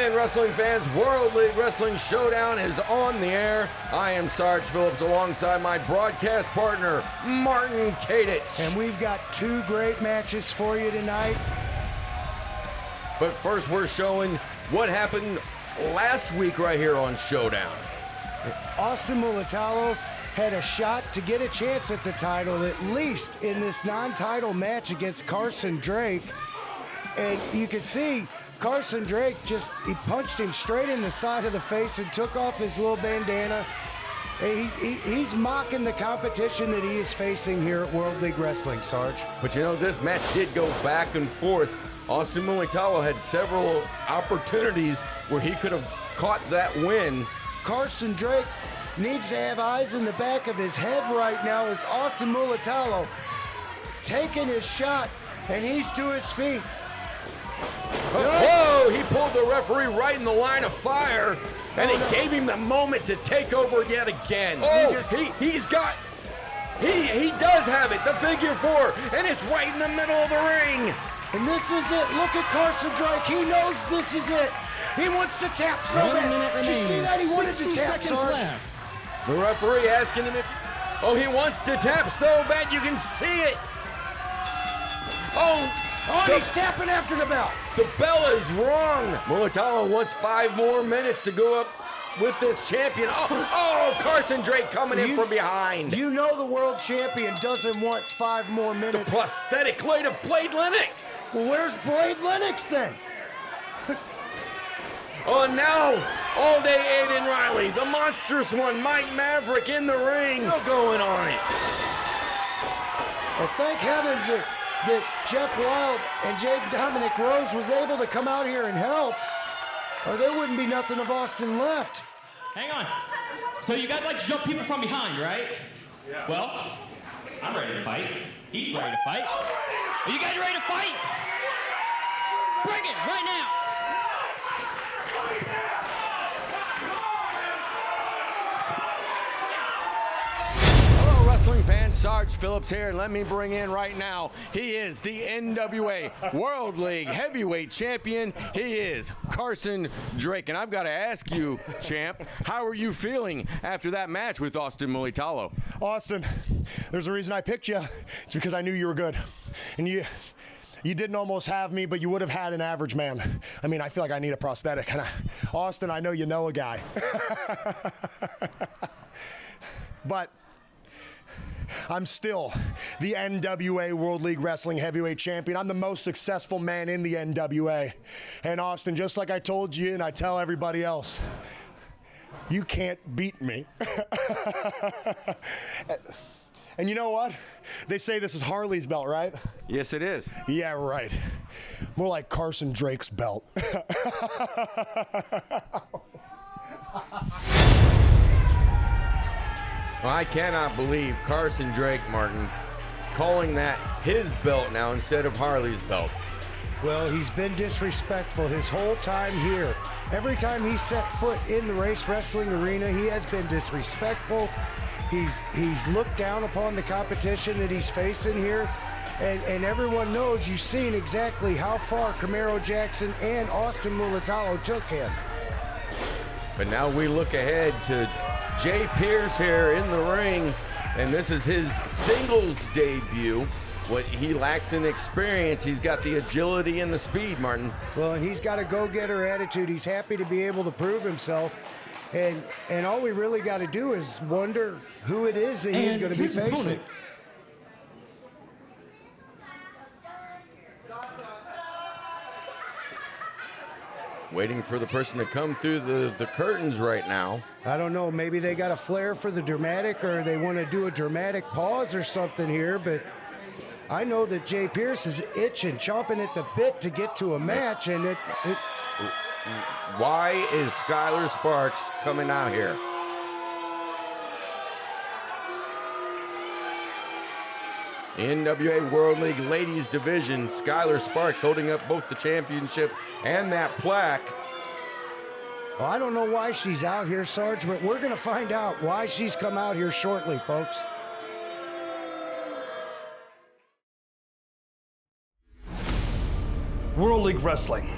again, wrestling fans. World League Wrestling Showdown is on the air. I am Sarge Phillips alongside my broadcast partner, Martin Kadich. And we've got two great matches for you tonight. But first, we're showing what happened last week right here on Showdown. Austin Mulatalo had a shot to get a chance at the title, at least in this non-title match against Carson Drake. And you can see Carson Drake he punched him straight in the side of the face and took off his little bandana. He's mocking the competition that he is facing here at World League Wrestling, Sarge. But you know, this match did go back and forth. Austin Mulatalo had several opportunities where he could have caught that win. Carson Drake needs to have eyes in the back of his head right now as Austin Mulatalo taking his shot, and he's to his feet. Whoa, he pulled the referee right in the line of fire, and it gave him the moment to take over yet again. He does have it, the figure four, and it's right in the middle of the ring. And this is it. Look at Carson Drake. He knows this is it. He wants to tap so bad. Did you see that? He wanted to tap, Sarge. The referee asking him if... Oh, he wants to tap so bad you can see it. He's tapping after the bell. The bell is wrong. Mulatalo wants 5 more minutes to go up with this champion. Carson Drake coming in from behind. You know the world champion doesn't want 5 more minutes. The prosthetic blade of Blade Lennox. Well, where's Blade Lennox then? Oh, now, All Day Aden Riley, the monstrous one, Mike Maverick in the ring. Still going on it. Well, thank heavens that Jeff Wilde and Jake Dominic Rose was able to come out here and help, or there wouldn't be nothing of Austin left. Hang on. So you got like to jump people from behind, right? Yeah. Well, I'm ready to fight. He's ready to fight. Are you guys ready to fight? Bring it right now. Wrestling fans, Sarge Phillips here, and let me bring in right now, he is the NWA World League Heavyweight Champion. He is Carson Drake, and I've got to ask you, champ, how are you feeling after that match with Austin Mulatalo? Austin, there's a reason I picked you. It's because I knew you were good, and you didn't almost have me, but you would have had an average man. I mean, I feel like I need a prosthetic. And Austin, I know you know a guy. But I'm still the NWA World League Wrestling Heavyweight Champion. I'm the most successful man in the NWA. And Austin, just like I told you and I tell everybody else, you can't beat me. And you know what? They say this is Harley's belt, right? Yes, it is. Yeah, right. More like Carson Drake's belt. Well, I cannot believe Carson Drake, Martin, calling that his belt now instead of Harley's belt. Well, he's been disrespectful his whole time here. Every time he's set foot in the race wrestling arena, he has been disrespectful. He's looked down upon the competition that he's facing here. And everyone knows, you've seen exactly how far Camaro Jackson and Austin Mulatalo took him. But now we look ahead to Jay Pierce here in the ring, and this is his singles debut. What he lacks in experience, he's got the agility and the speed, Martin. Well, and he's got a go-getter attitude. He's happy to be able to prove himself. And all we really got to do is wonder who it is that he's going to be facing. Waiting for the person to come through the curtains right now. I don't know, maybe they got a flair for the dramatic, or they want to do a dramatic pause or something here, but I know that Jay Pierce is itching, chomping at the bit to get to a match, and Why is Skyler Sparks coming out here? NWA World League Ladies Division, Skyler Sparks holding up both the championship and that plaque. Well, I don't know why she's out here, Sarge, but we're going to find out why she's come out here shortly, folks. World League Wrestling.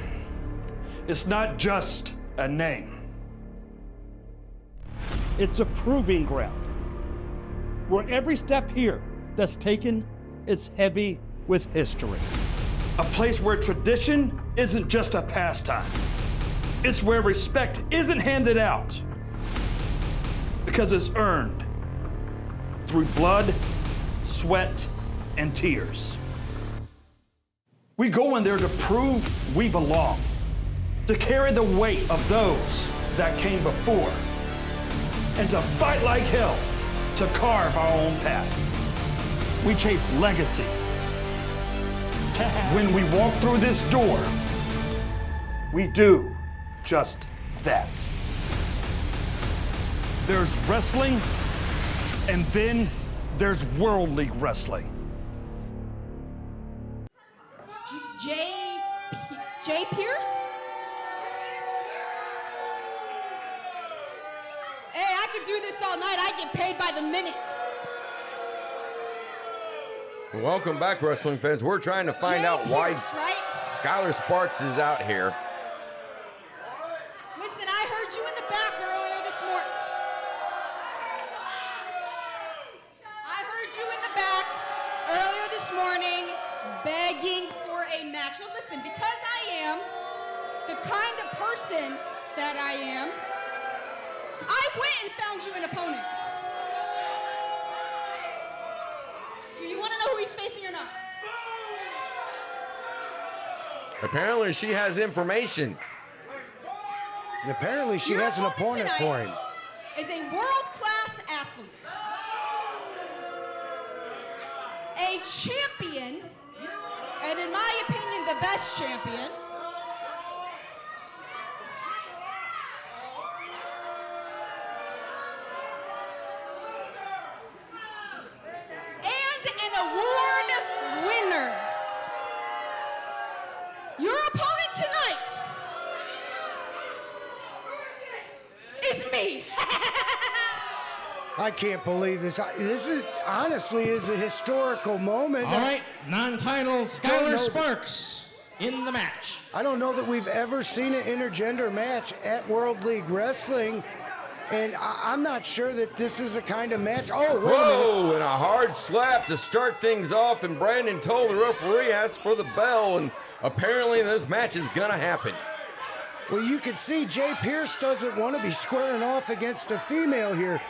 It's not just a name. It's a proving ground where every step here that's taken is heavy with history. A place where tradition isn't just a pastime. It's where respect isn't handed out because it's earned through blood, sweat, and tears. We go in there to prove we belong, to carry the weight of those that came before, and to fight like hell to carve our own path. We chase legacy. When we walk through this door, we do just that. There's wrestling, and then there's World League Wrestling. Jay Pierce? Hey, I could do this all night. I get paid by the minute. Welcome back, wrestling fans. We're trying to find out why right? Skyler Sparks is out here. Listen, I heard you in the back earlier this morning. I heard you in the back earlier this morning begging for a match. Now listen, because I am the kind of person that I am, I went and found you an opponent. Do you want to know who he's facing or not? Apparently she has information. Apparently she Your has an opponent for him. Is a world-class athlete. A champion, and in my opinion, the best champion. And an award winner. Your opponent tonight is me. I can't believe this. This is honestly is a historical moment. All right, non-title Skyler know. Sparks in the match. I don't know that we've ever seen an intergender match at World League Wrestling, and I'm not sure that this is the kind of match. Oh, wait a minute. Whoa, and a hard slap to start things off, and Brandon told the referee, asked for the bell, and apparently this match is gonna happen. Well, you can see Jay Pierce doesn't want to be squaring off against a female here.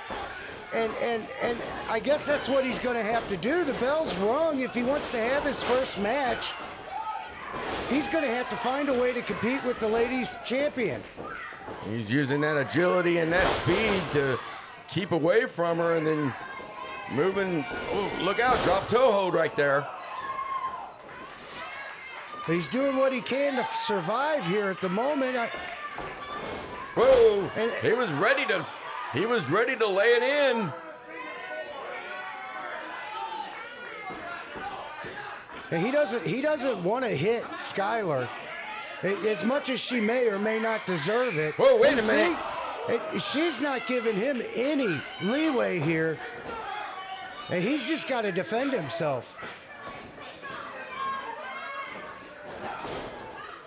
And I guess that's what he's going to have to do. The bell's rung. If he wants to have his first match, he's going to have to find a way to compete with the ladies' champion. He's using that agility and that speed to keep away from her and then moving. Oh, look out, drop toe hold right there. He's doing what he can to survive here at the moment. Whoa, And- he was ready to lay it in. And he doesn't want to hit Skyler as much as she may or may not deserve it. Whoa, wait And a minute. She's not giving him any leeway here. And he's just got to defend himself.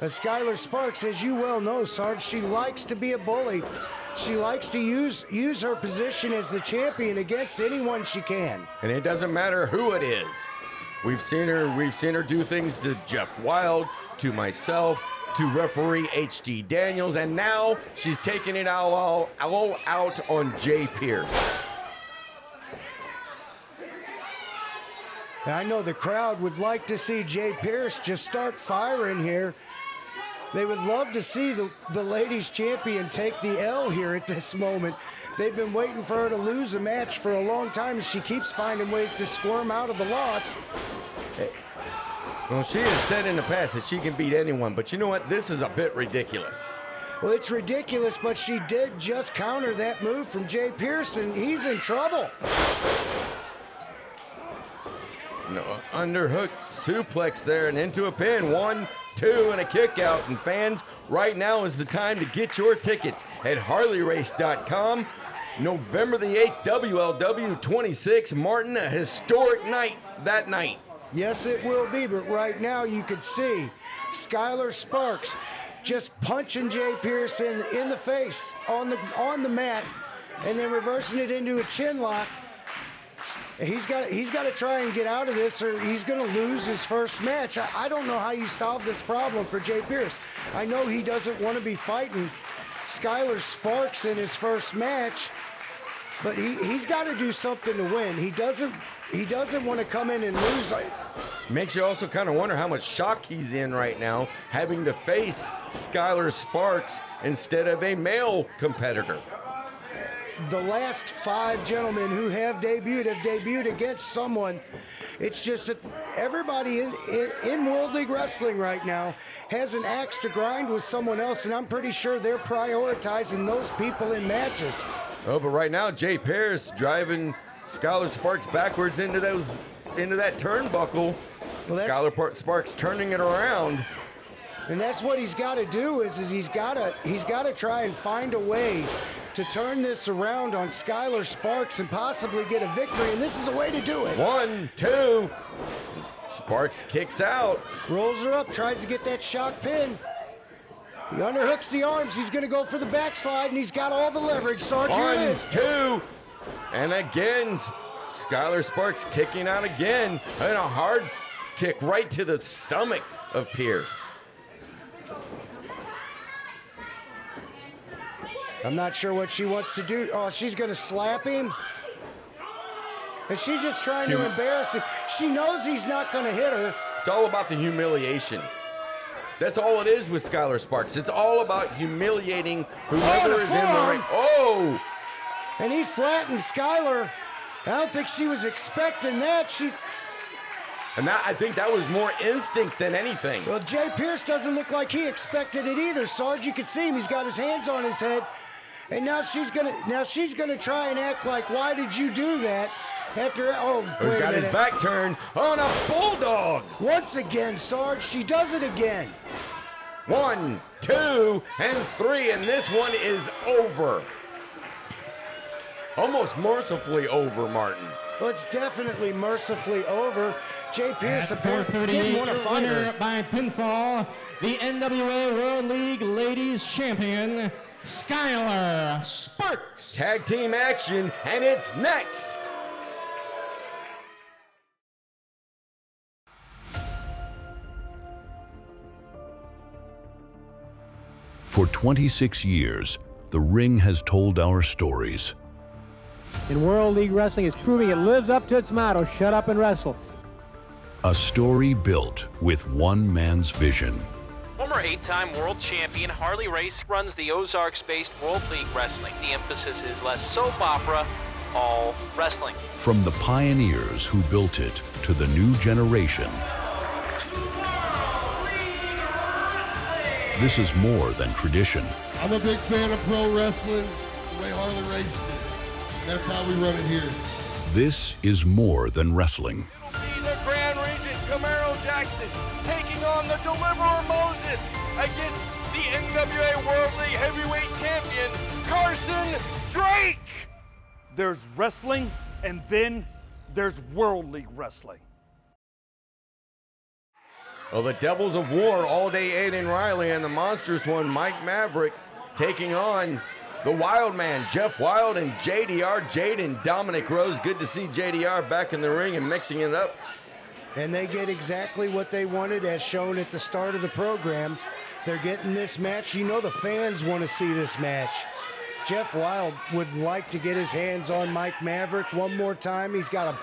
But Skyler Sparks, as you well know, Sarge, she likes to be a bully. She likes to use her position as the champion against anyone she can. And it doesn't matter who it is. We've seen her do things to Jeff Wilde, to myself, to referee H.D. Daniels, and now she's taking it all out on Jay Pierce. And I know the crowd would like to see Jay Pierce just start firing here. They would love to see the ladies champion take the L here at this moment. They've been waiting for her to lose a match for a long time, and she keeps finding ways to squirm out of the loss. Well, she has said in the past that she can beat anyone, but you know what? This is a bit ridiculous. Well, it's ridiculous, but she did just counter that move from Jay Pierce, and he's in trouble. No, underhook suplex there and into a pin. 1, 2, and a kick out. And fans, right now is the time to get your tickets at HarleyRace.com. November the 8th, WLW 26, Martin, a historic night that night. Yes, it will be, but right now you can see Skyler Sparks just punching Jay Pearson in the face on the mat, and then reversing it into a chin lock. He's got to try and get out of this, or he's going to lose his first match. I don't know how you solve this problem for Jay Pierce. I know he doesn't want to be fighting Skyler Sparks in his first match, but he's got to do something to win. He doesn't want to come in and lose. Makes you also kind of wonder how much shock he's in right now, having to face Skyler Sparks instead of a male competitor. The last 5 gentlemen who have debuted against someone. It's just that everybody in World League Wrestling right now has an axe to grind with someone else, and I'm pretty sure they're prioritizing those people in matches. Oh, but right now, Jay Pierce driving Skyler Sparks backwards into that turnbuckle. Well, Skyler Sparks turning it around. And that's what he's got to do is he's got to try and find a way to turn this around on Skyler Sparks and possibly get a victory, and this is a way to do it. 1, 2. Sparks kicks out. Rolls her up, tries to get that shock pin. He underhooks the arms. He's going to go for the backslide, and he's got all the leverage. Sarge, here it is. 1, 2. And again, Skyler Sparks kicking out again. And a hard kick right to the stomach of Pierce. I'm not sure what she wants to do. Oh, she's going to slap him. And she's just trying to embarrass him. She knows he's not going to hit her. It's all about the humiliation. That's all it is with Skyler Sparks. It's all about humiliating whoever is in the ring. Oh! And he flattened Skyler. I don't think she was expecting that. And I think that was more instinct than anything. Well, Jay Pierce doesn't look like he expected it either. Sarge, you can see him. He's got his hands on his head. And now she's gonna try and act like, why did you do that? He's got his back turned on a bulldog. Once again, Sarge, she does it again. 1, 2, and 3, and this one is over. Almost mercifully over, Martin. Well, it's definitely mercifully over. Jay Pierce apparently didn't want to fight her. By pinfall, the NWA World League Ladies Champion, Skyler Sparks. Tag team action, and it's next. For 26 years, the ring has told our stories. In World League Wrestling, it's proving it lives up to its motto, shut up and wrestle. A story built with one man's vision. Former 8-time world champion Harley Race runs the Ozarks-based World League Wrestling. The emphasis is less soap opera, all wrestling. From the pioneers who built it to the new generation, this is more than tradition. I'm a big fan of pro wrestling, the way Harley Race did. That's how we run it here. This is more than wrestling. It'll be the Grand Regent Camaro Jackson taking on the Deliverer Moses against the NWA World League Heavyweight Champion, Carson Drake. There's wrestling, and then there's World League Wrestling. Well, the Devils of War, All-Day Aden Riley, and the monstrous one, Mike Maverick, taking on the Wild Man, Jeff Wilde, and JDR, Jaden Dominic Rose. Good to see JDR back in the ring and mixing it up. And they get exactly what they wanted, as shown at the start of the program. They're getting this match. You know the fans want to see this match. Jeff Wilde would like to get his hands on Mike Maverick one more time. He's got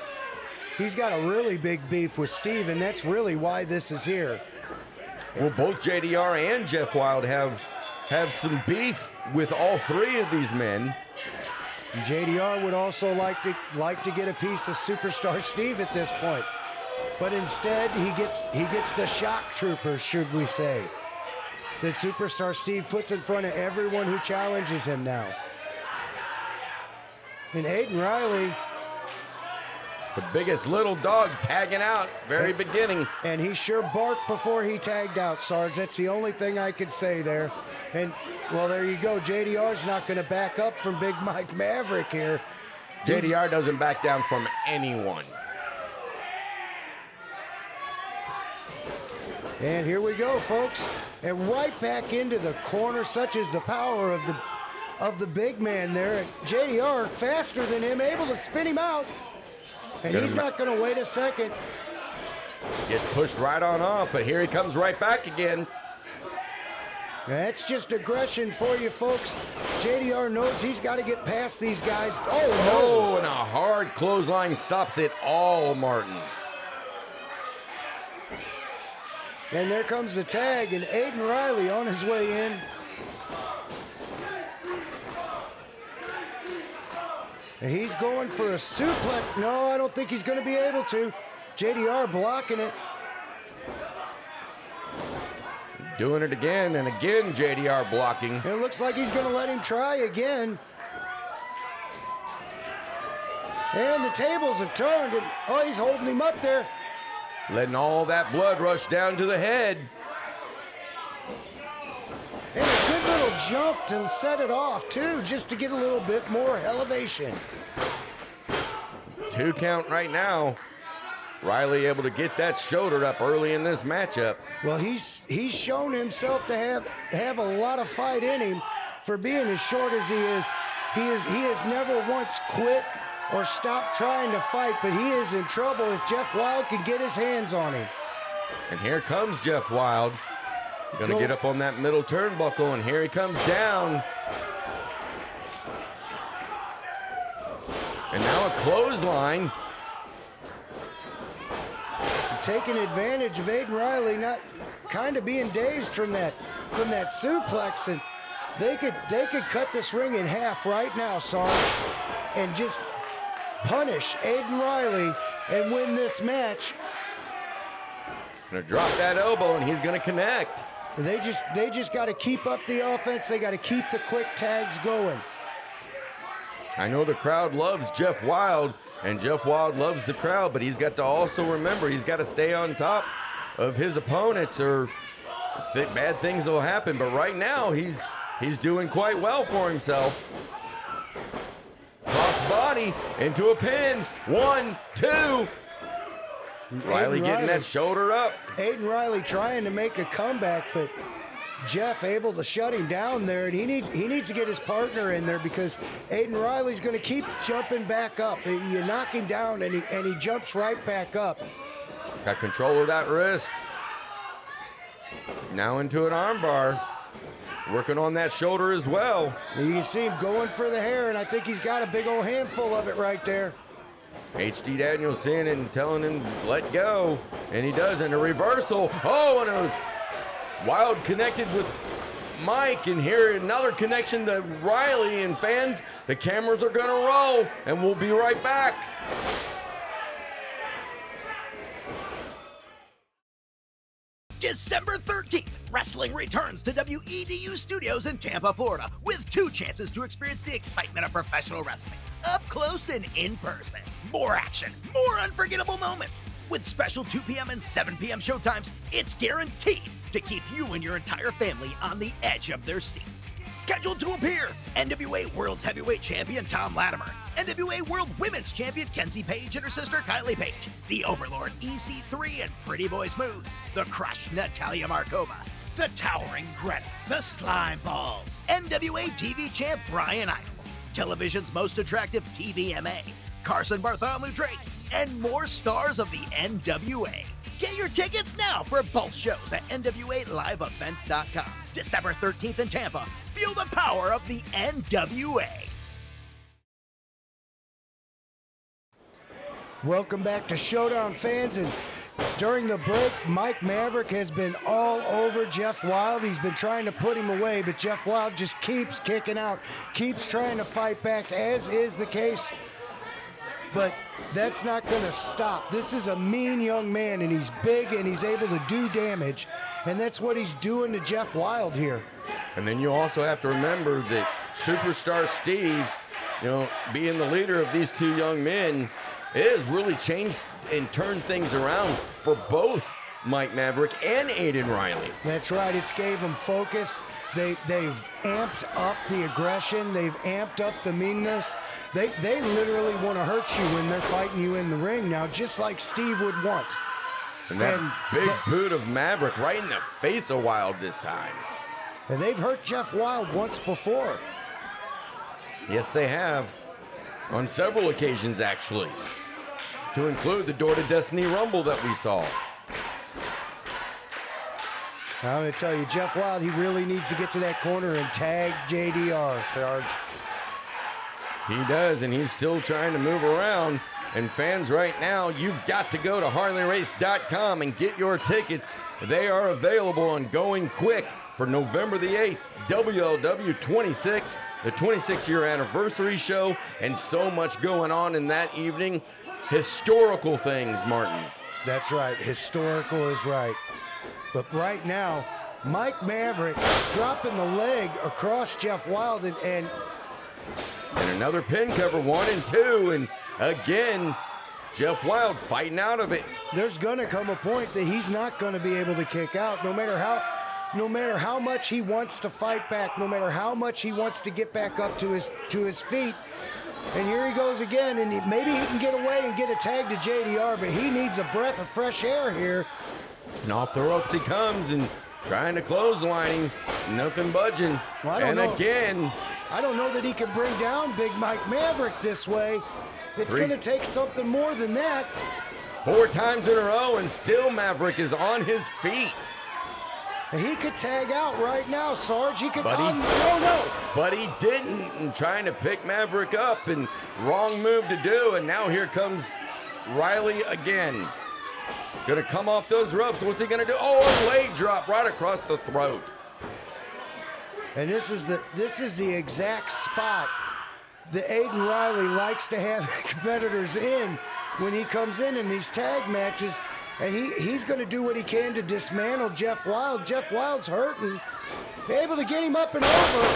a really big beef with Steve, and that's really why this is here. Well, both JDR and Jeff Wilde have some beef with all three of these men. And JDR would also like to get a piece of Superstar Steve at this point. But instead, he gets the shock troopers, should we say, that Superstar Steve puts in front of everyone who challenges him now. And Aden Riley, the biggest little dog, tagging out very beginning. And he sure barked before he tagged out, Sarge. That's the only thing I could say there. And, well, there you go. JDR's not going to back up from Big Mike Maverick here. JDR doesn't back down from anyone. And here we go, folks. and right back into the corner. Such is the power of the big man there. And JDR, faster than him, able to spin him out. And he's not going to wait a second. Gets pushed right on off, but here he comes right back again. That's just aggression for you, folks. JDR knows he's got to get past these guys. Oh, and a hard clothesline stops it all, Martin. And there comes the tag, and Aden Riley on his way in. And he's going for a suplex. No, I don't think he's going to be able to. JDR blocking it. Doing it again, and again JDR blocking. It looks like he's going to let him try again. And the tables have turned, and he's holding him up there. Letting all that blood rush down to the head. And a good little jump to set it off, too, just to get a little bit more elevation. 2 count right now. Riley able to get that shoulder up early in this matchup. Well, he's shown himself to have a lot of fight in him for being as short as he is. He has never once quit or stopped trying to fight, but he is in trouble if Jeff Wilde can get his hands on him. And here comes Jeff Wilde. Gonna get up on that middle turnbuckle, and here he comes down. And now a clothesline. Taking advantage of Aden Riley, not kind of being dazed from that suplex, and they could cut this ring in half right now, Sarge, and just punish Aden Riley and win this match. Gonna drop that elbow, and he's gonna connect. They just got to keep up the offense. They got to keep the quick tags going. I know the crowd loves Jeff Wilde, and Jeff Wilde loves the crowd, but he's got to also remember he's got to stay on top of his opponents, or bad things will happen. But right now he's doing quite well for himself. Cross body into a pin. 1, 2. Riley getting that shoulder up. Aden Riley trying to make a comeback, but Jeff able to shut him down there, and he needs to get his partner in there, because Aden Riley's going to keep jumping back up. You knock him down, and he jumps right back up. Got control of that wrist. Now into an armbar. Working on that shoulder as well. You can see him going for the hair, and I think he's got a big old handful of it right there. HD Daniels in and telling him, let go. And he does, and a reversal. Oh, and a Wilde connected with Mike, and here another connection to Riley. And fans, the cameras are gonna roll, and we'll be right back. December 13th, wrestling returns to WEDU Studios in Tampa, Florida, with 2 chances to experience the excitement of professional wrestling, up close and in person. More action, more unforgettable moments. With special 2 p.m. and 7 p.m. showtimes, it's guaranteed to keep you and your entire family on the edge of their seats. Scheduled to appear, NWA World's Heavyweight Champion Tom Latimer, NWA World Women's Champion Kenzie Page and her sister Kylie Page, the Overlord EC3 and Pretty Boy Smooth, the Crush Natalia Markova, the Towering Greta, the Slime Balls, NWA TV Champ Brian Idol, television's most attractive TVMA, Carson Bartholomew Drake, and more stars of the NWA. Get your tickets now for both shows at NWALiveEvents.com. December 13th in Tampa. Feel the power of the NWA. Welcome back to Showdown, fans. And during the break, Mike Maverick has been all over Jeff Wilde. He's been trying to put him away, but Jeff Wilde just keeps kicking out, keeps trying to fight back, as is the case. But that's not going to stop. This is a mean young man, and he's big, and he's able to do damage. And that's what he's doing to Jeff Wilde here. And then you also have to remember that Superstar Steve, being the leader of these 2 young men, it has really changed and turned things around for both Mike Maverick and Aden Riley. That's right. It's gave them focus. They've amped up the aggression. They've amped up the meanness. They literally want to hurt you when they're fighting you in the ring now, just like Steve would want. And that big boot of Maverick right in the face of Wilde this time. And they've hurt Jeff Wilde once before. Yes, they have. On several occasions, actually. To include the Door to Destiny Rumble that we saw. I'm going to tell you, Jeff Wilde, he really needs to get to that corner and tag JDR, Sarge. He does, and he's still trying to move around. And fans right now, you've got to go to HarleyRace.com and get your tickets. They are available and going quick for November the 8th, WLW 26, the 26-year anniversary show, and so much going on in that evening. Historical things, Martin. That's right. Historical is right. But right now, Mike Maverick dropping the leg across Jeff Wilde and another pin cover, 1 and 2, and again, Jeff Wilde fighting out of it. There's gonna come a point that he's not gonna be able to kick out, no matter how much he wants to fight back, no matter how much he wants to get back up to his feet. And here he goes again, and maybe he can get away and get a tag to JDR, but he needs a breath of fresh air here. And off the ropes he comes and trying to clothesline him, nothing budging. Well, again, I don't know that he can bring down Big Mike Maverick this way. It's going to take something more than that. 4 times in a row, and still Maverick is on his feet. He could tag out right now, Sarge. He could. But he didn't. And trying to pick Maverick up, and wrong move to do. And now here comes Riley again. Gonna come off those ropes. What's he gonna do? Oh, a leg drop right across the throat. And this is the exact spot that Aden Riley likes to have competitors in when he comes in these tag matches. And he's going to do what he can to dismantle Jeff Wilde. Jeff Wilde's hurting. Able to get him up and over.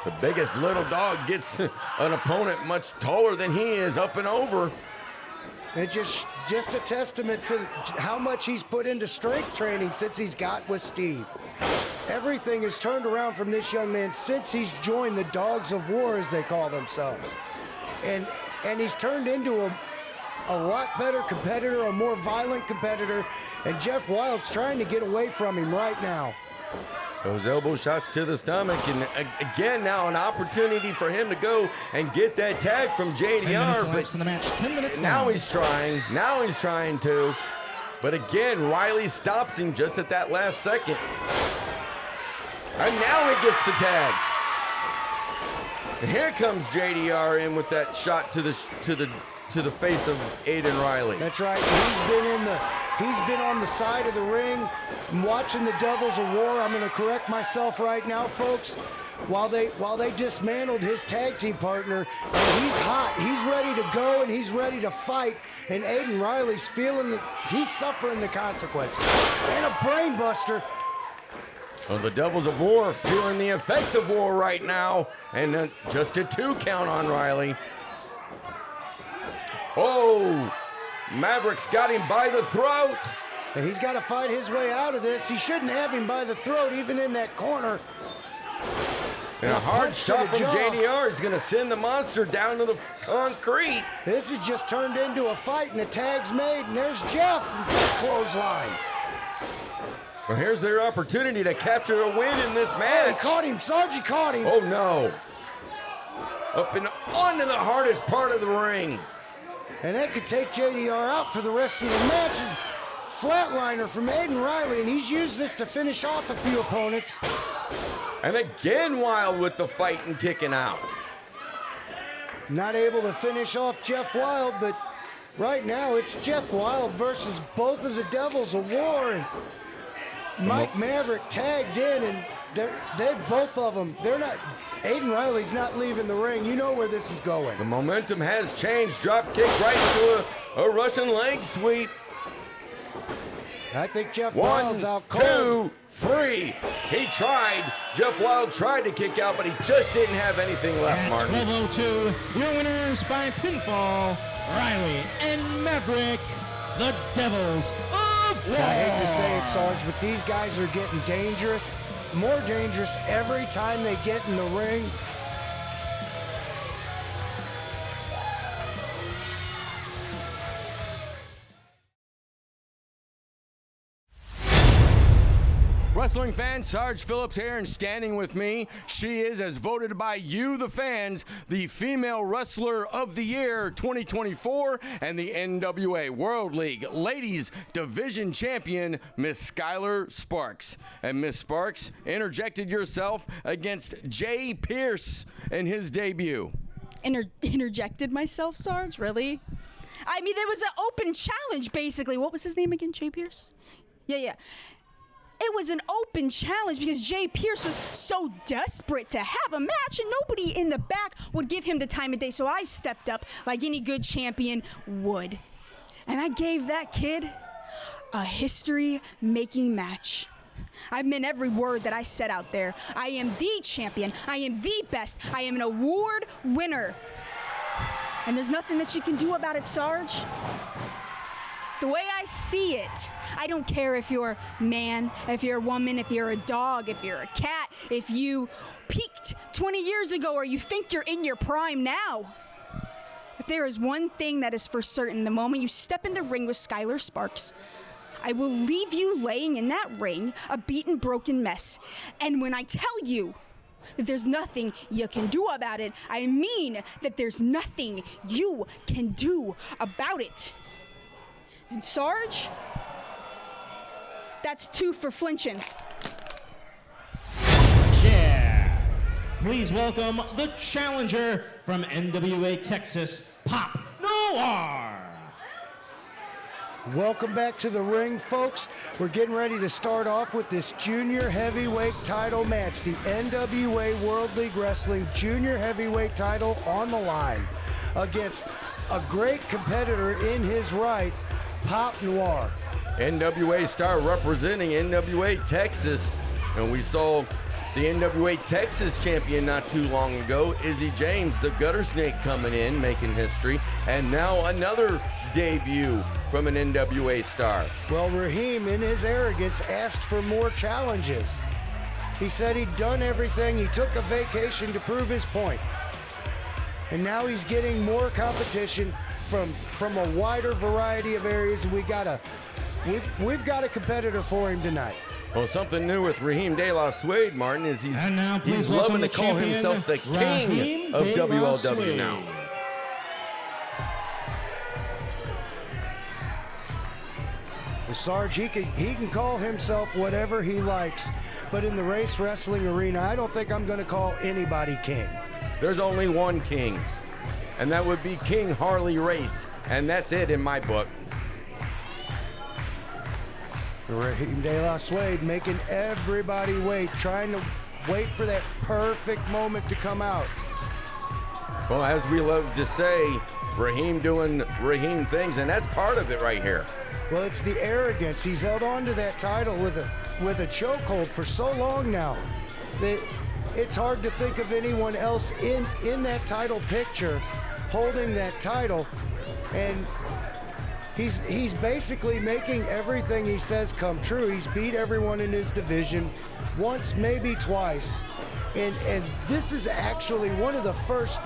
The biggest little dog gets an opponent much taller than he is up and over. It's just a testament to how much he's put into strength training since he's got with Steve. Everything has turned around from this young man since he's joined the Dogs of War, as they call themselves. And he's turned into a lot better competitor, a more violent competitor, and Jeff Wilde's trying to get away from him right now. Those elbow shots to the stomach, and again now an opportunity for him to go and get that tag from JDR. But in the match, 10 minutes now he's trying. Now he's trying to. But again, Riley stops him just at that last second. And now he gets the tag. And here comes JDR in with that shot to the face of Aden Riley. That's right. He's been on the side of the ring and watching the Devils of War. I'm going to correct myself right now, folks. While they dismantled his tag team partner, and he's hot, he's ready to go, and he's ready to fight. And Aden Riley's he's suffering the consequences. And a brain buster. Well, the Devils of War feeling the effects of war right now, and just a 2 count on Riley. Oh, Maverick's got him by the throat. And he's got to fight his way out of this. He shouldn't have him by the throat, even in that corner. And a hard shot from JDR is going to send the monster down to the concrete. This has just turned into a fight, and the tag's made, and there's Jeff. Clothesline. Well, here's their opportunity to capture a win in this match. Oh, he caught him. Sarge caught him. Oh, no. Up and onto the hardest part of the ring. And that could take JDR out for the rest of the matches. Flatliner from Aden Riley, and he's used this to finish off a few opponents. And again, Wilde with the fight and kicking out. Not able to finish off Jeff Wilde, but right now it's Jeff Wilde versus both of the Devils of War. And Mike Maverick tagged in, and they're both of them. They're not. Aden Riley's not leaving the ring. You know where this is going. The momentum has changed. Drop kick right into a Russian leg sweep. I think Jeff Wilde's out One, cold. 2, 3. He tried. Jeff Wilde tried to kick out, but he just didn't have anything left, At Martin. 12:02, your winners by pinfall, Riley and Maverick, the Devils of War. I hate to say it, Sarge, but these guys are getting dangerous, more dangerous every time they get in the ring. wrestling fans, Sarge Phillips here, and standing with me, she is, as voted by you, the fans, the Female Wrestler of the Year 2024 and the NWA World League Ladies Division Champion, Miss Skyler Sparks. And Miss Sparks interjected yourself against Jay Pierce in his debut. Interjected myself, Sarge? Really? I mean, there was an open challenge, basically. What was his name again? Jay Pierce? Yeah. It was an open challenge because Jay Pierce was so desperate to have a match and nobody in the back would give him the time of day. So I stepped up like any good champion would. And I gave that kid a history-making match. I meant every word that I said out there. I am the champion. I am the best. I am an award winner. And there's nothing that you can do about it, Sarge. The way I see it, I don't care if you're a man, if you're a woman, if you're a dog, if you're a cat, if you peaked 20 years ago or you think you're in your prime now. If there is one thing that is for certain, the moment you step in the ring with Skyler Sparks, I will leave you laying in that ring a beaten, broken mess. And when I tell you that there's nothing you can do about it, I mean that there's nothing you can do about it. And Sarge, that's 2 for flinching. Yeah. Please welcome the challenger from NWA Texas, Pop Noir. Welcome back to the ring, folks. We're getting ready to start off with this junior heavyweight title match. The NWA World League Wrestling junior heavyweight title on the line against a great competitor in his right, Pop Noir. NWA star representing NWA Texas. And we saw the NWA Texas champion not too long ago, Izzy James, the gutter snake, coming in, making history. And now another debut from an NWA star. Well, Rahim, in his arrogance, asked for more challenges. He said he'd done everything. He took a vacation to prove his point. And now he's getting more competition from a wider variety of areas, and we've got a competitor for him tonight. Well, something new with Rahim De La Suede, Martin, is he's loving to call himself the king of WLW now. Sarge, he can call himself whatever he likes, but in the race wrestling arena, I don't think I'm going to call anybody king. There's only one king, and that would be King Harley Race, and that's it in my book. Rahim De La Suede making everybody wait, trying to wait for that perfect moment to come out. Well, as we love to say, Rahim doing Rahim things, and that's part of it right here. Well, it's the arrogance. He's held on to that title with a chokehold for so long now. It's hard to think of anyone else in that title picture holding that title, and he's basically making everything he says come true. He's beat everyone in his division once, maybe twice, and this is actually one of the first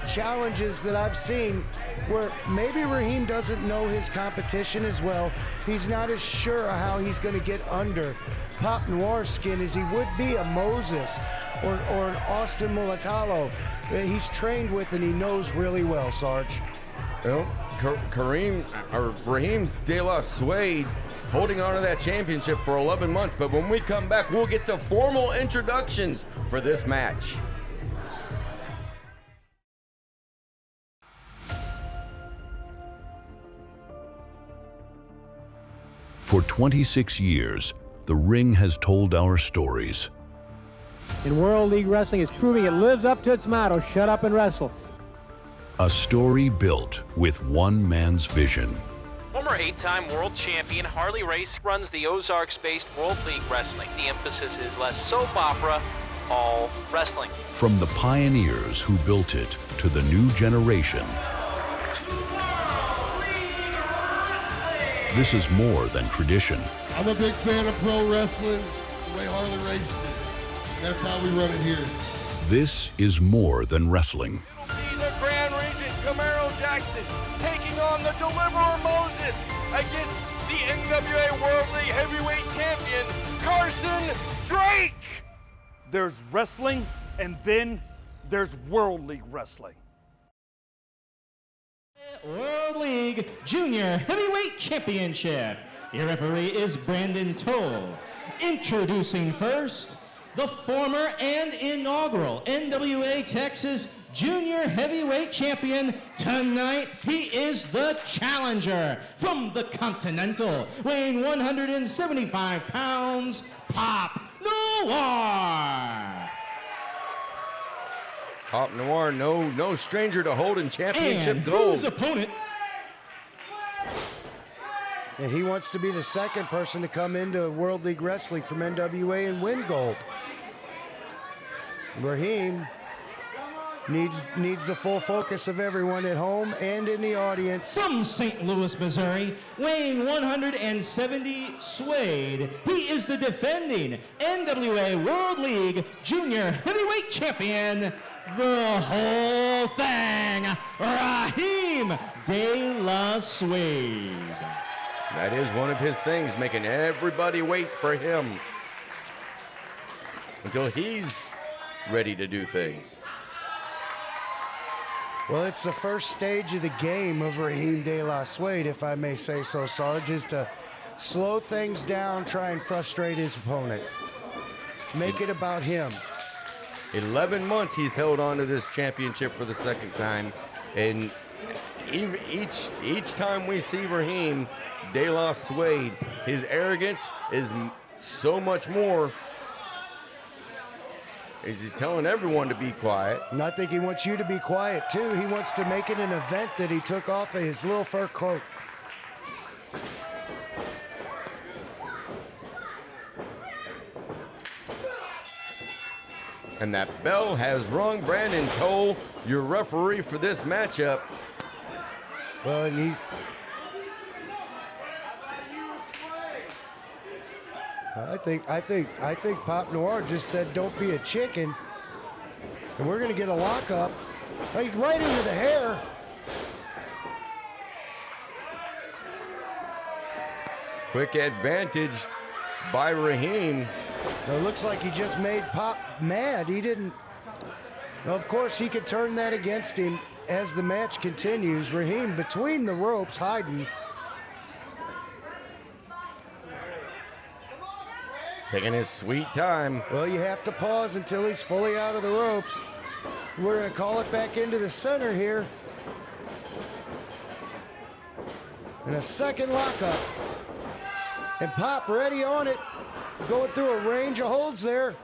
challenges that I've seen where maybe Rahim doesn't know his competition as well. He's not as sure of how he's going to get under Pop Noir's skin as he would be a Moses or an Austin Mulatalo he's trained with and he knows really well, Sarge. Well, Rahim De La Suede holding on to that championship for 11 months, but when we come back, we'll get the formal introductions for this match. For 26 years, the ring has told our stories. In World League Wrestling, it's proving it lives up to its motto, shut up and wrestle. A story built with one man's vision. Former 8-time world champion Harley Race runs the Ozarks-based World League Wrestling. The emphasis is less soap opera, all wrestling. From the pioneers who built it to the new generation, this is more than tradition. I'm a big fan of pro wrestling, the way Harley raced it. That's how we run it here. This is more than wrestling. It'll be the Grand Regent Camaro Jackson taking on the Deliverer Moses against the NWA World League Heavyweight Champion, Carson Drake. There's wrestling, and then there's World League Wrestling. World League Junior Heavyweight Championship. Your referee is Brandon Toll. Introducing first, the former and inaugural NWA Texas Junior Heavyweight Champion. Tonight, he is the challenger from the Continental, weighing 175 pounds, Pop Noir. Pop Noir, no stranger to holding championship And gold. his opponent. And he wants to be the second person to come into World League Wrestling from NWA and win gold. Rahim needs the full focus of everyone at home and in the audience. From St. Louis, Missouri, weighing 170, Suede. He is the defending NWA World League Junior Heavyweight Champion. The whole thing, Rahim de la Suede. That is one of his things, making everybody wait for him until he's ready to do things. Well, it's the first stage of the game of Rahim de la Suede, if I may say so, Sarge, is to slow things down, try and frustrate his opponent. Make it about him. 11 months he's held on to this championship for the second time, and each time we see Rahim de la Suede, his arrogance is so much more. He's telling everyone to be quiet. And I think he wants you to be quiet too. He wants to make it an event that he took off of his little fur coat. And that bell has rung. Brandon Toll, your referee for this matchup. Well, and he's... I think Pop Noir just said, "Don't be a chicken," and we're gonna get a lockup. He's right into the hair. Quick advantage by Rahim. It looks like he just made Pop mad. He didn't. Well, of course, he could turn that against him as the match continues. Rahim between the ropes, hiding. Taking his sweet time. Well, you have to pause until he's fully out of the ropes. We're going to call it back into the center here. And a second lockup. And Pop ready on it. Going through a range of holds there.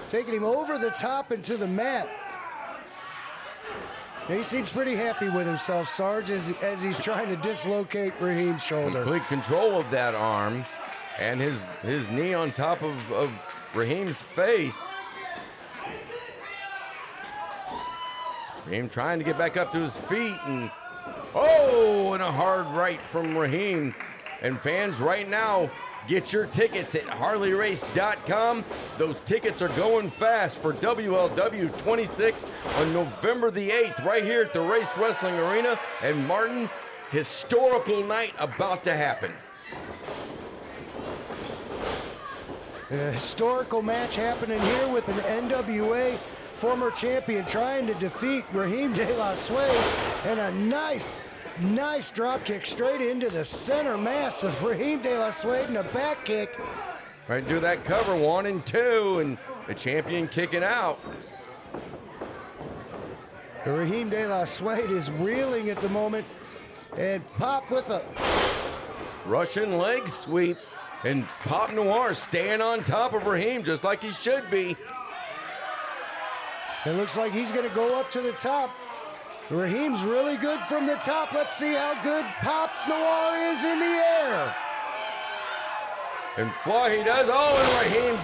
Taking him over the top into the mat. He seems pretty happy with himself, Sarge, as he's trying to dislocate Rahim's shoulder. Complete control of that arm and his knee on top of Rahim's face. Rahim trying to get back up to his feet, and and a hard right from Rahim. And fans, right now, get your tickets at HarleyRace.com. Those tickets are going fast for WLW 26 on November the 8th, right here at the Race Wrestling Arena. And Martin, historical night about to happen. A historical match happening here with an NWA former champion trying to defeat Rahim de la Suede, and a nice drop kick straight into the center mass of Rahim de la Suede, and a back kick. Right, do that cover, 1 and 2, and the champion kicking out. Rahim de la Suede is reeling at the moment, and Pop with a Russian leg sweep, and Pop Noir staying on top of Rahim just like he should be. It looks like he's going to go up to the top. Rahim's really good from the top. Let's see how good Pop Noir is in the air. And fly he does. And Rahim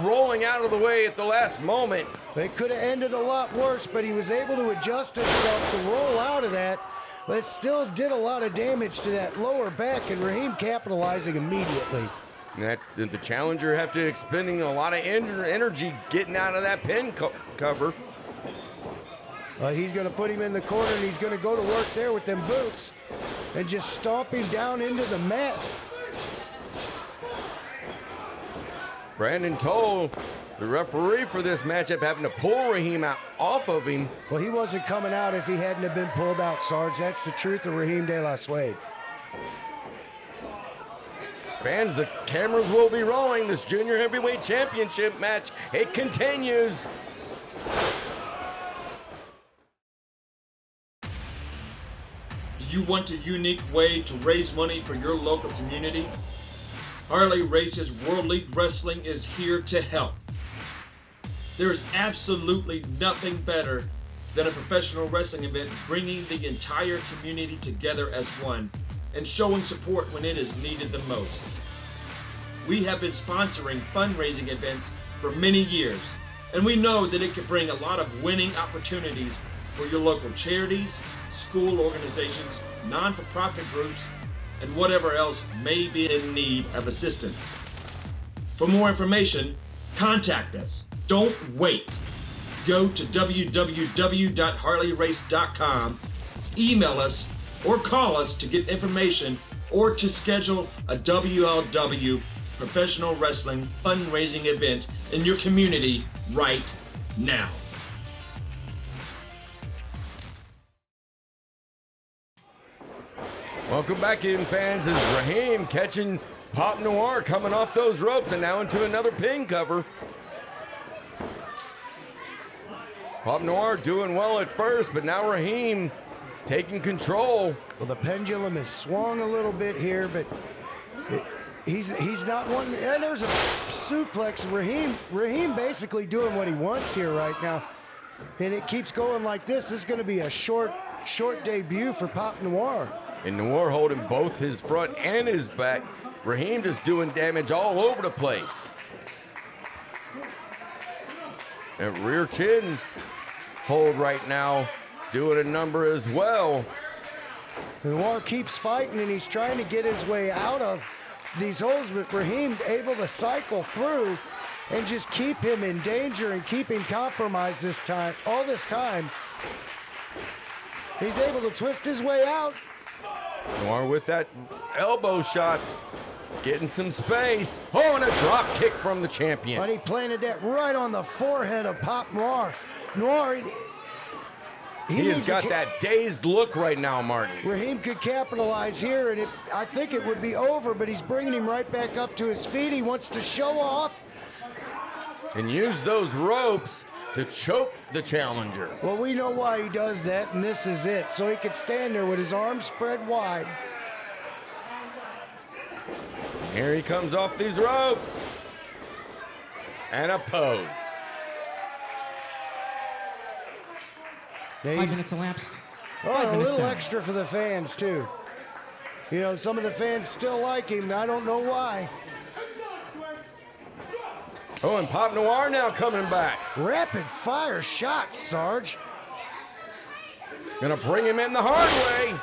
rolling out of the way at the last moment. It could have ended a lot worse, but he was able to adjust himself to roll out of that. But it still did a lot of damage to that lower back, and Rahim capitalizing immediately. And the challenger have to expending a lot of energy getting out of that pin cover. He's going to put him in the corner, and he's going to go to work there with them boots and just stomp him down into the mat. Brandon Toll, the referee for this matchup, having to pull Rahim out off of him. Well, he wasn't coming out if he hadn't have been pulled out, Sarge. That's the truth of Rahim de la Suede. Fans, the cameras will be rolling. This Junior Heavyweight Championship match, it continues. Do you want a unique way to raise money for your local community? Harley Race's World League Wrestling is here to help. There is absolutely nothing better than a professional wrestling event bringing the entire community together as one and showing support when it is needed the most. We have been sponsoring fundraising events for many years, and we know that it can bring a lot of winning opportunities for your local charities, school organizations, non-for-profit groups, and whatever else may be in need of assistance. For more information, contact us. Don't wait. Go to www.harleyrace.com, email us, or call us to get information or to schedule a WLW professional wrestling fundraising event in your community right now. Welcome back in, fans, as Rahim catching Pop Noir coming off those ropes and now into another pin cover. Pop Noir doing well at first, but now Rahim taking control. Well, the pendulum is swung a little bit here, but he's not wanting. And there's a suplex. Rahim basically doing what he wants here right now, and it keeps going like this. This is going to be a short debut for Pop Noir. And Noir holding both his front and his back. Rahim just doing damage all over the place. And rear chin hold right now, doing a number as well. Noir keeps fighting, and he's trying to get his way out of these holes, but Rahim able to cycle through and just keep him in danger and keep him compromised this time. All this time, he's able to twist his way out. Noir with that elbow shots, getting some space. Oh, and a drop kick from the champion. But he planted that right on the forehead of Pop Noir. Noir, he has got that dazed look right now, Martin. Rahim could capitalize here, and I think it would be over, but he's bringing him right back up to his feet. He wants to show off. And use those ropes to choke the challenger. Well, we know why he does that, and this is it. So he could stand there with his arms spread wide. Here he comes off these ropes. And a pose. 5 minutes elapsed. Oh, a little extra for the fans, too. You know, some of the fans still like him. I don't know why. Oh, and Pop Noir now coming back. Rapid fire shots, Sarge. Gonna bring him in the hard way.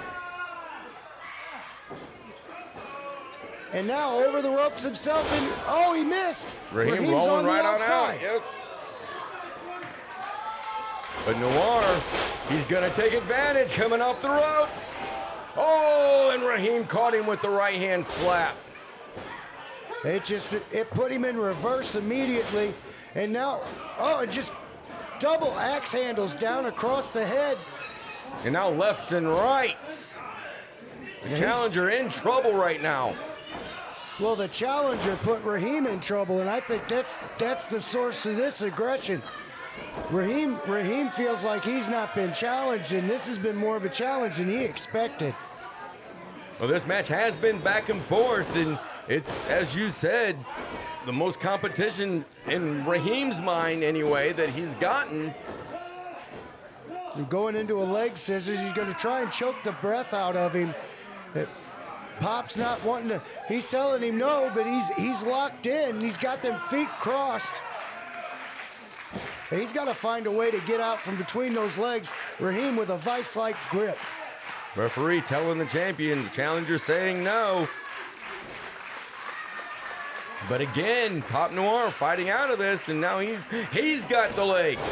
And now over the ropes himself, and oh, he missed. Rahim rolling right on out. Yes. But Noir, he's gonna take advantage coming off the ropes. Oh, and Rahim caught him with the right hand slap. It put him in reverse immediately, and now, oh, it just double axe handles down across the head. And now lefts and rights. The challenger in trouble right now. Well, the challenger put Rahim in trouble, and I think that's the source of this aggression. Rahim feels like he's not been challenged, and this has been more of a challenge than he expected. Well, this match has been back and forth, and it's, as you said, the most competition in Rahim's mind anyway that he's gotten. And going into a leg scissors, he's going to try and choke the breath out of him. Pop's not wanting to, he's telling him no, but he's locked in. He's got them feet crossed. He's got to find a way to get out from between those legs. Rahim with a vice-like grip. Referee telling the champion, the challenger saying no. But again, Pop Noir fighting out of this, and now he's got the legs.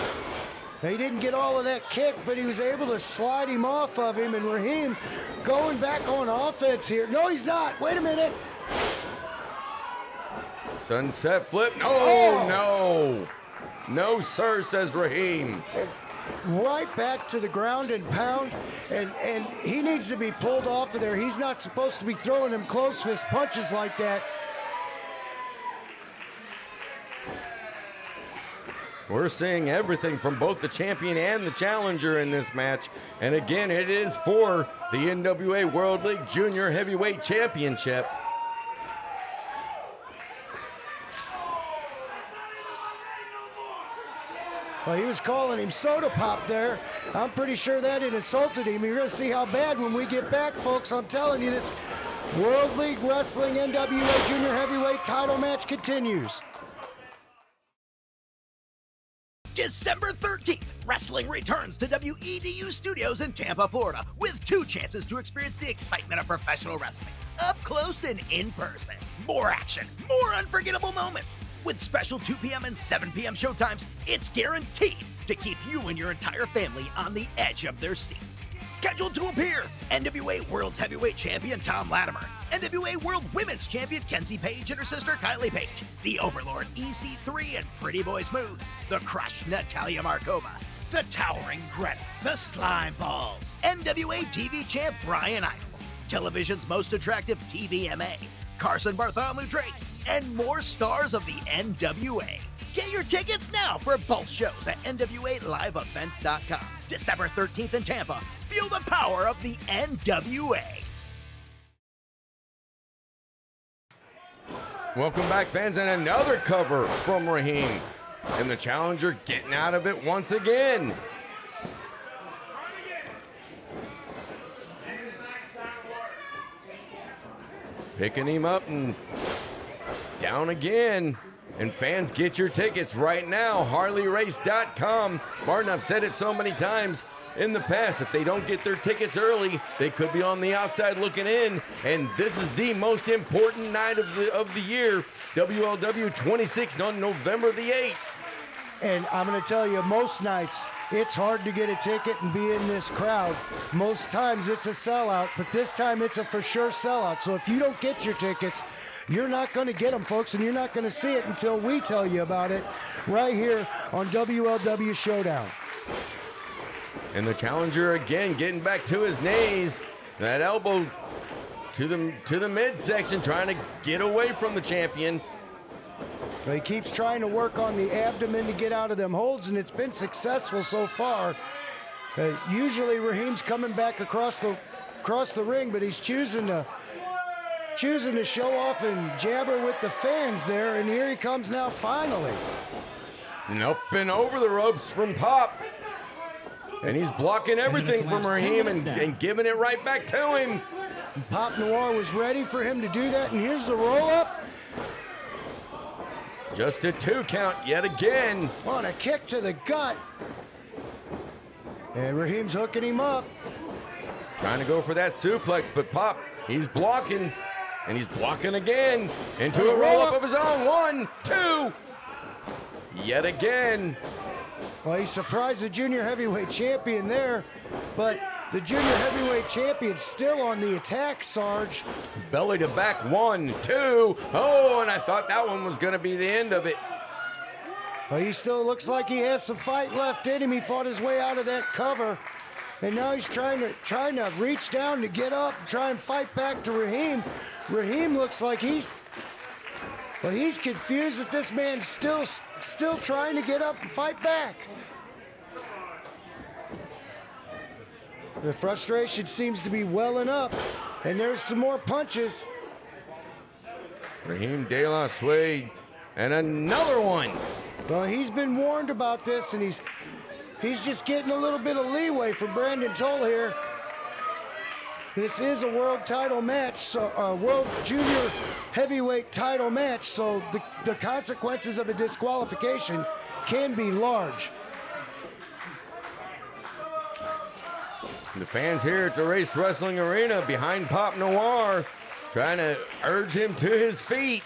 He didn't get all of that kick, but he was able to slide him off of him, and Rahim going back on offense here. No, he's not. Wait a minute. Sunset flip. No, no. No, sir, says Rahim. Right back to the ground and pound, and he needs to be pulled off of there. He's not supposed to be throwing him close fist punches like that. We're seeing everything from both the champion and the challenger in this match. And again, it is for the NWA World League Junior Heavyweight Championship. Well, he was calling him soda pop there. I'm pretty sure that it insulted him. You're going to see how bad when we get back, folks. I'm telling you, this World League Wrestling NWA Junior Heavyweight title match continues. December 13th, wrestling returns to WEDU Studios in Tampa, Florida, with 2 chances to experience the excitement of professional wrestling, up close and in person. More action, more unforgettable moments. With special 2 p.m. and 7 p.m. showtimes, it's guaranteed to keep you and your entire family on the edge of their seats. Scheduled to appear, NWA World's Heavyweight Champion Tom Latimer, NWA World Women's Champion Kenzie Page and her sister Kylie Page, the Overlord EC3 and Pretty Boy Smooth, the Crush Natalia Markova, the Towering Greta, the Slime Balls, NWA TV Champ Brian Idol, television's most attractive TVMA, Carson Bartholomew Drake, and more stars of the NWA. Get your tickets now for both shows at NWALiveEvents.com. December 13th in Tampa. Feel the power of the NWA. Welcome back, fans, and another cover from Rahim. And the challenger getting out of it once again. Picking him up and down again. And fans, get your tickets right now. HarleyRace.com. Martin, I've said it so many times in the past. If they don't get their tickets early, they could be on the outside looking in. And this is the most important night of the year. WLW 26 on November the 8th. And I'm going to tell you, most nights, it's hard to get a ticket and be in this crowd. Most times it's a sellout, but this time it's a for sure sellout. So if you don't get your tickets, you're not going to get them, folks, and you're not going to see it until we tell you about it right here on WLW Showdown. And the challenger again getting back to his knees. That elbow to the midsection, trying to get away from the champion. Well, he keeps trying to work on the abdomen to get out of them holds, and it's been successful so far. Usually Rahim's coming back across the ring, but he's choosing to show off and jabber with the fans there, and here he comes now finally. And up and over the ropes from Pop. And he's blocking everything from Rahim and giving it right back to him. And Pop Noir was ready for him to do that, and here's the roll-up. Just a 2 count yet again. On a kick to the gut. And Rahim's hooking him up. Trying to go for that suplex, but Pop, he's blocking. And he's blocking again into a roll-up of his own. 1, 2. Yet again. Well, he surprised the junior heavyweight champion there, but the junior heavyweight champion's still on the attack, Sarge. Belly to back. 1, 2. Oh, and I thought that one was going to be the end of it. Well, he still looks like he has some fight left in him. He fought his way out of that cover. And now he's trying to reach down to get up and try and fight back to Rahim. Rahim looks like he's confused that this man's still trying to get up and fight back. The frustration seems to be welling up, and there's some more punches. Rahim De La Suede, and another one. Well, he's been warned about this, and he's just getting a little bit of leeway from Brandon Toll here. This is a world title match, so a world junior heavyweight title match, so the consequences of a disqualification can be large. The fans here at the Race Wrestling Arena behind Pop Noir, trying to urge him to his feet.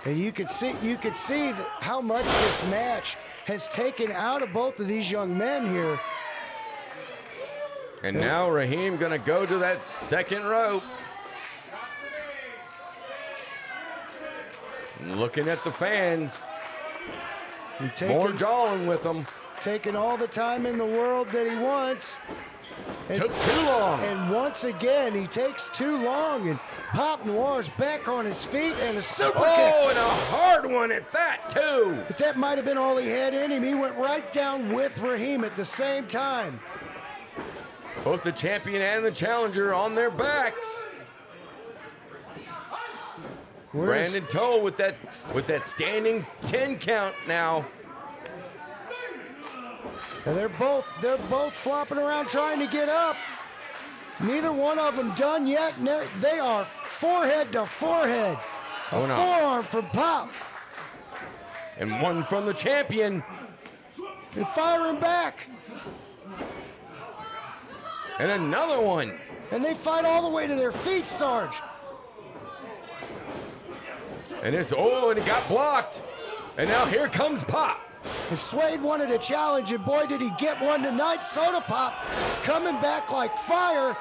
And you could see how much this match has taken out of both of these young men here. And now Rahim gonna go to that second rope. Looking at the fans. More jawing with them. Taking all the time in the world that he wants. Took too long. And once again, he takes too long. And Pop Noir's back on his feet and a super kick. Oh, and a hard one at that, too. But that might have been all he had in him. He went right down with Rahim at the same time. Both the champion and the challenger on their backs. Brandon Toll with that standing 10 count now. And they're both flopping around trying to get up. Neither one of them done yet. And they are forehead to forehead. A forearm from Pop. And one from the champion. And firing back. And another one. And they fight all the way to their feet, Sarge. And and it got blocked. And now here comes Pop. And Suede wanted a challenge, and boy, did he get one tonight. Soda Pop coming back like fire.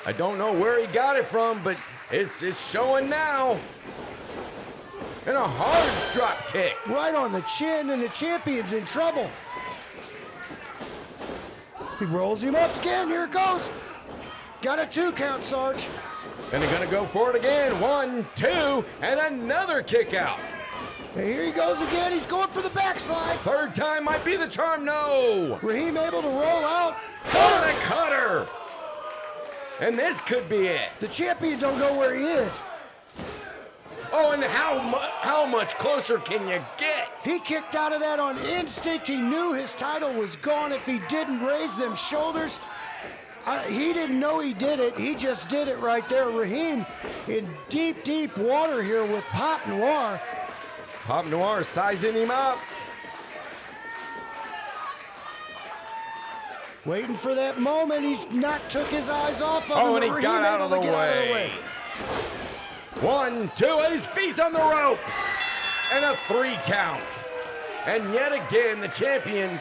I don't know where he got it from, but it's showing now. And a hard drop kick. Right on the chin, and the champion's in trouble. He rolls him up again. Here it goes. Got a 2 count, Sarge. And they're going to go for it again. 1, 2, and another kick out. And here he goes again. He's going for the backslide. Third time might be the charm. No. Rahim able to roll out. Oh, the cutter. And this could be it. The champion don't know where he is. Oh, and how much closer can you get? He kicked out of that on instinct. He knew his title was gone if he didn't raise them shoulders. He didn't know he did it. He just did it right there. Rahim in deep, deep water here with Pop Noir. Pop Noir sizing him up. Waiting for that moment. He's not took his eyes off of him. Oh, and he got out of the way. 1, 2, and his feet's on the ropes. And a 3 count. And yet again, the champion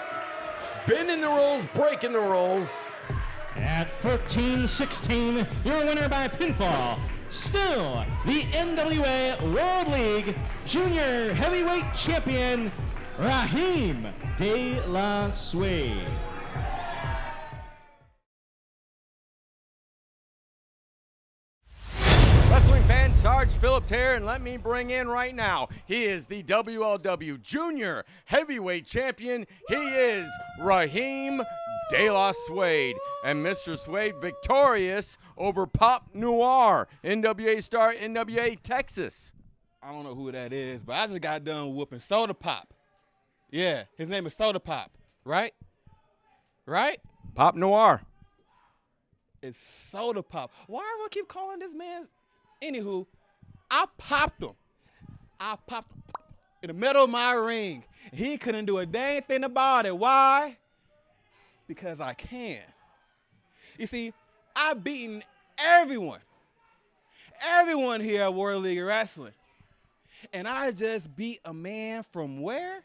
bending the rules, breaking the rules. At 14-16, your winner by pinfall, still the NWA World League Junior Heavyweight Champion, Rahim de la Suede. Wrestling fans, Sarge Phillips here, and let me bring in right now, he is the WLW Junior Heavyweight Champion. He is Rahim de la Suede. And Mr. Suede victorious over Pop Noir, NWA star, NWA Texas. I don't know who that is, but I just got done whooping Soda Pop. Yeah, his name is Soda Pop, right? Right? Pop Noir. It's Soda Pop. Why do I keep calling this man? Anywho, I popped him. I popped him in the middle of my ring. He couldn't do a dang thing about it. Why? Because I can. You see, I've beaten everyone. Everyone here at World League Wrestling. And I just beat a man from where?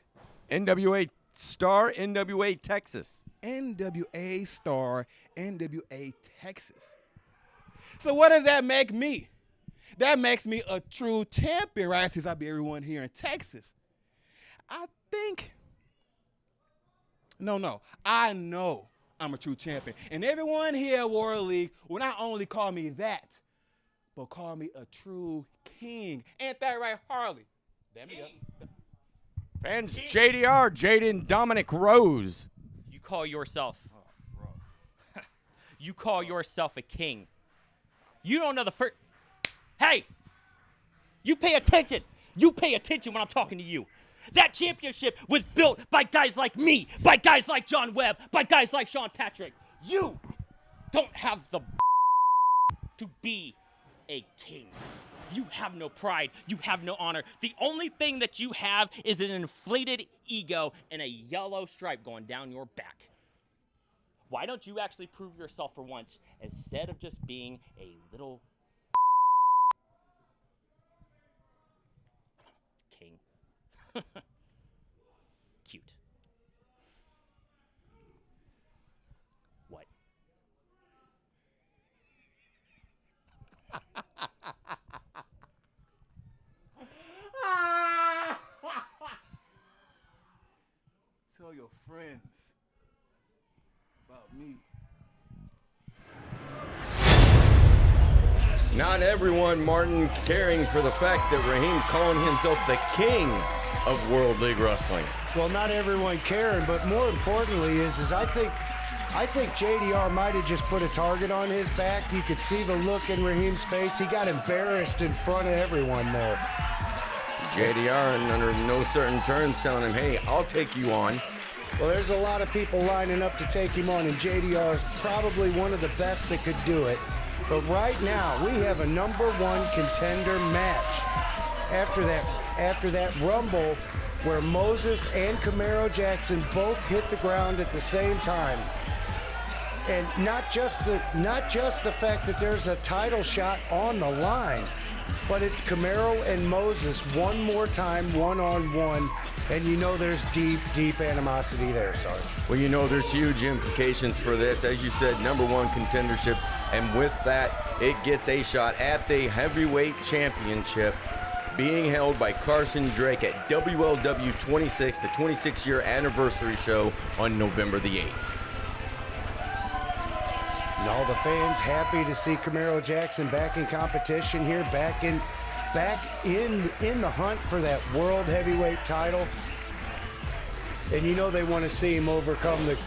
NWA star, NWA Texas. NWA star, NWA Texas. So what does that make me? That makes me a true champion, right? Since I beat everyone here in Texas. I think, I know I'm a true champion. And everyone here at World League will not only call me that, but call me a true king. Ain't that right, Harley? There we go. Fans, JDR, Jaden Dominic Rose. You call yourself. You call yourself a king. You don't know the first. Hey, you pay attention. You pay attention when I'm talking to you. That championship was built by guys like me, by guys like John Webb, by guys like Sean Patrick. You don't have the to be a king. You have no pride. You have no honor. The only thing that you have is an inflated ego and a yellow stripe going down your back. Why don't you actually prove yourself for once instead of just being a little king? Tell your friends about me. Not everyone, Martin, caring for the fact that Rahim's calling himself the king of World League Wrestling. Well, not everyone caring, but more importantly is I think JDR might have just put a target on his back. You could see the look in Rahim's face. He got embarrassed in front of everyone there. JDR, and under no certain terms, telling him, hey, I'll take you on. Well, there's a lot of people lining up to take him on, and JDR is probably one of the best that could do it. But right now, we have a #1 contender match. After that Rumble, where Moses and Camaro Jackson both hit the ground at the same time. And not just the fact that there's a title shot on the line, but it's Camaro and Moses one more time, one-on-one, and you know there's deep, deep animosity there, Sarge. Well, you know there's huge implications for this. As you said, #1 contendership, and with that, it gets a shot at the heavyweight championship being held by Carson Drake at WLW 26, the 26-year anniversary show on November the 8th. And all the fans happy to see Camaro Jackson back in competition here, back in the hunt for that world heavyweight title. And you know they want to see him overcome the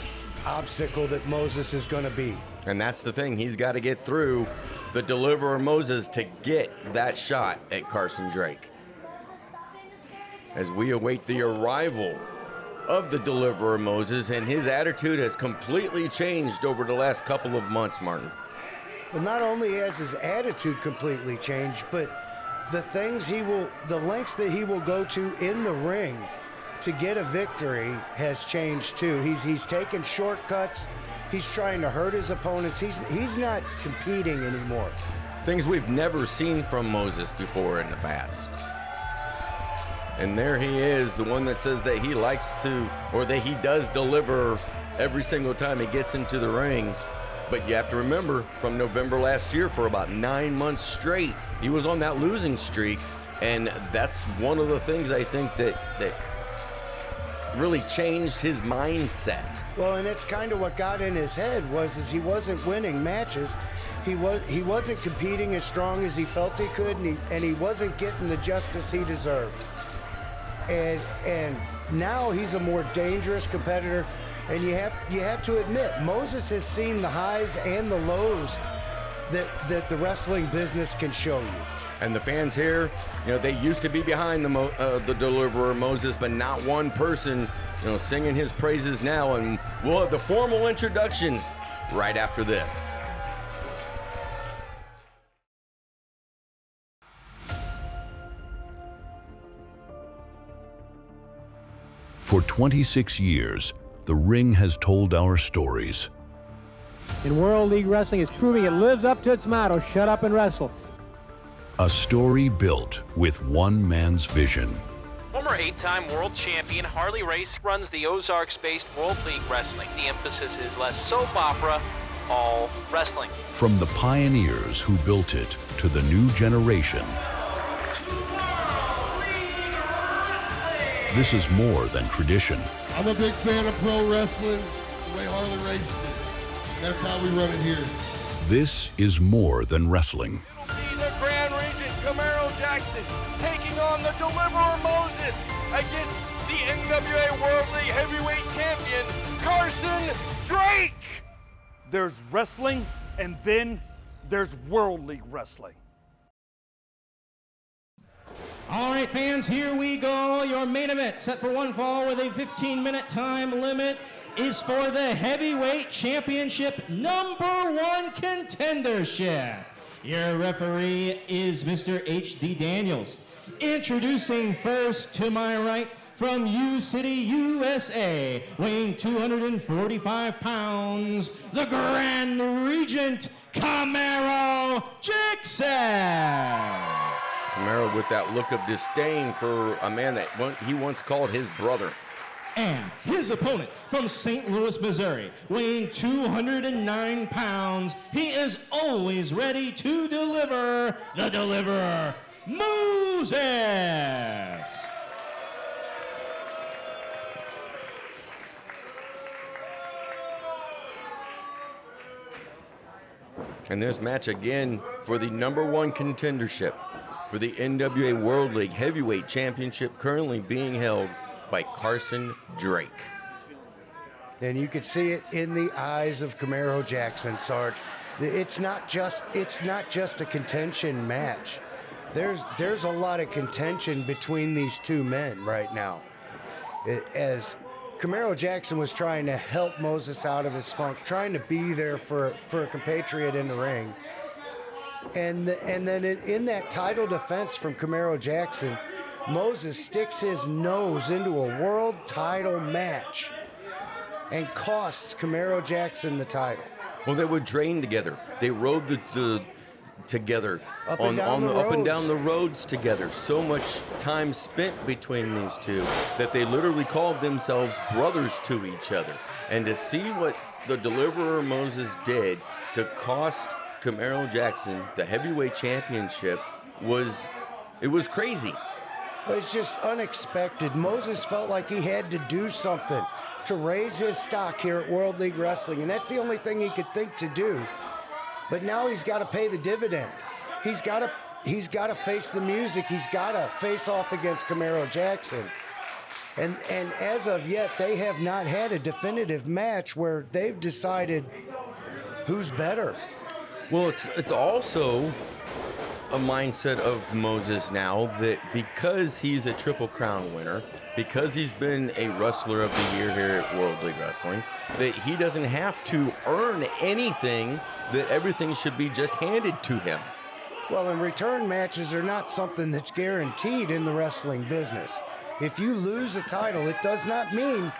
obstacle that Moses is going to be. And that's the thing. He's got to get through the Deliverer Moses to get that shot at Carson Drake. As we await the arrival of the Deliverer Moses, and his attitude has completely changed over the last couple of months, Martin. Well, not only has his attitude completely changed, but the lengths that he will go to in the ring to get a victory has changed too. He's taken shortcuts. He's trying to hurt his opponents. He's not competing anymore. Things we've never seen from Moses before in the past. And there he is, the one that says that he likes to, or that he does deliver every single time he gets into the ring. But you have to remember, from November last year, for about 9 months straight, he was on that losing streak. And that's one of the things I think that really changed his mindset. Well, and it's kind of what got in his head is he wasn't winning matches. He wasn't competing as strong as he felt he could, and he wasn't getting the justice he deserved. And now he's a more dangerous competitor, and you have to admit, Moses has seen the highs and the lows that the wrestling business can show you. And the fans here, they used to be behind the Deliverer Moses, but not one person, singing his praises now. And we'll have the formal introductions right after this. For 26 years, the ring has told our stories. In World League Wrestling, it's proving it lives up to its motto, shut up and wrestle. A story built with one man's vision. Former 8-time world champion Harley Race runs the Ozarks-based World League Wrestling. The emphasis is less soap opera, all wrestling. From the pioneers who built it to the new generation, this is more than tradition. I'm a big fan of pro wrestling, the way Harley raced it. That's how we run it here. This is more than wrestling. The Grand Regent Camaro Jackson taking on the Deliverer Moses against the NWA World League Heavyweight Champion Carson Drake. There's wrestling, and then there's World League Wrestling. All right, fans, here we go. Your main event, set for one fall with a 15-minute time limit, is for the Heavyweight Championship #1 contendership. Your referee is Mr. H.D. Daniels. Introducing first to my right, from U-City, USA, weighing 245 pounds, the Grand Regent, Camaro Jackson. Camaro with that look of disdain for a man that he once called his brother. And his opponent from St. Louis, Missouri, weighing 209 pounds, he is always ready to deliver, the Deliverer, Moses. And this match again for the #1 contendership for the NWA World League Heavyweight Championship, currently being held by Carson Drake. And you could see it in the eyes of Camaro Jackson, Sarge. It's not just a contention match. There's a lot of contention between these two men right now. As Camaro Jackson was trying to help Moses out of his funk, trying to be there for a compatriot in the ring. And then in that title defense from Camaro Jackson, Moses sticks his nose into a world title match and costs Camaro Jackson the title. Well, they would train together. They rode the together up and down the roads together. So much time spent between these two that they literally called themselves brothers to each other. And to see what the Deliverer Moses did to cost Camaro Jackson the heavyweight championship was crazy. It's just unexpected. Moses felt like he had to do something to raise his stock here at World League Wrestling, and that's the only thing he could think to do. But now he's got to pay the dividend. He's got to face the music. He's got to face off against Camaro Jackson. And as of yet, they have not had a definitive match where they've decided who's better. Well, it's also a mindset of Moses now that because he's a Triple Crown winner, because he's been a Wrestler of the Year here at World League Wrestling, that he doesn't have to earn anything, that everything should be just handed to him. Well, and return matches are not something that's guaranteed in the wrestling business. If you lose a title, it does not mean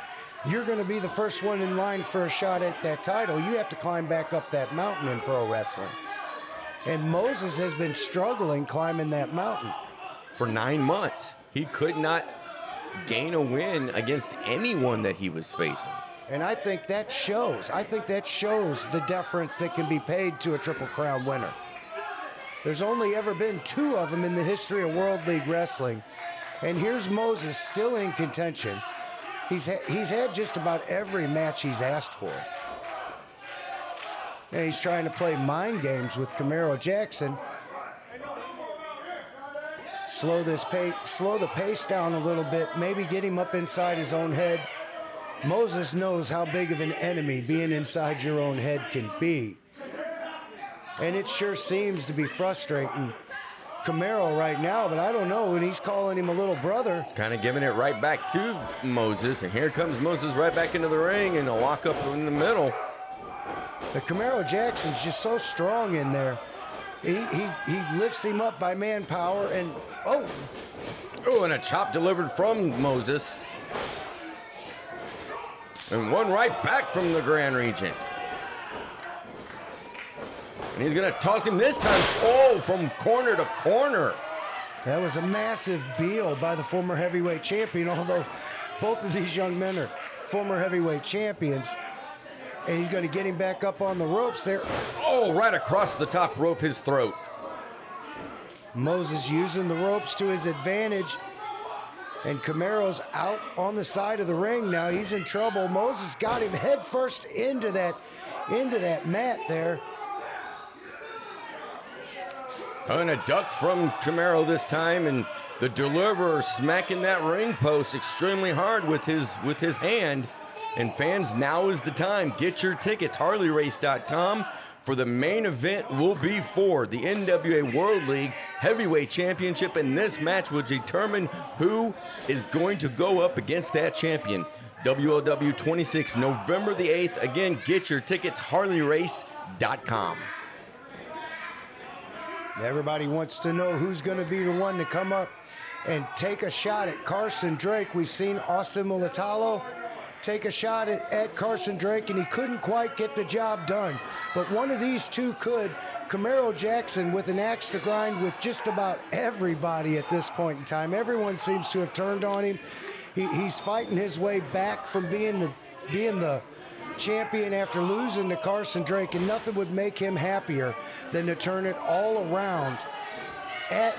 you're going to be the first one in line for a shot at that title. You have to climb back up that mountain in pro wrestling. And Moses has been struggling climbing that mountain. For 9 months, he could not gain a win against anyone that he was facing. And I think that shows. I think that shows the deference that can be paid to a Triple Crown winner. There's only ever been 2 of them in the history of World League Wrestling. And here's Moses still in contention. He's had just about every match he's asked for. And he's trying to play mind games with Camaro Jackson. Slow the pace down a little bit, maybe get him up inside his own head. Moses knows how big of an enemy being inside your own head can be. And it sure seems to be frustrating Camaro right now, but I don't know, and he's calling him a little brother. It's kind of giving it right back to Moses, and here comes Moses right back into the ring and a lock up in the middle. The Camaro Jackson's just so strong in there. He lifts him up by manpower, and and a chop delivered from Moses. And one right back from the Grand Regent. And he's going to toss him this time, from corner to corner. That was a massive deal by the former heavyweight champion, although both of these young men are former heavyweight champions. And he's going to get him back up on the ropes there. Right across the top rope, his throat. Moses using the ropes to his advantage. And Camaro's out on the side of the ring now. He's in trouble. Moses got him head first into that mat there. And a duck from Camaro this time, and the Deliverer smacking that ring post extremely hard with his hand. And fans, now is the time. Get your tickets, HarleyRace.com. For the main event will be for the NWA World League Heavyweight Championship, and this match will determine who is going to go up against that champion. WLW 26, November the 8th. Again, get your tickets, HarleyRace.com. Everybody wants to know who's going to be the one to come up and take a shot at Carson Drake. We've seen Austin Mulatalo take a shot at Carson Drake, and he couldn't quite get the job done. But one of these two could. Camaro Jackson with an axe to grind with just about everybody at this point in time. Everyone seems to have turned on him. He's fighting his way back from being the champion after losing to Carson Drake, and nothing would make him happier than to turn it all around at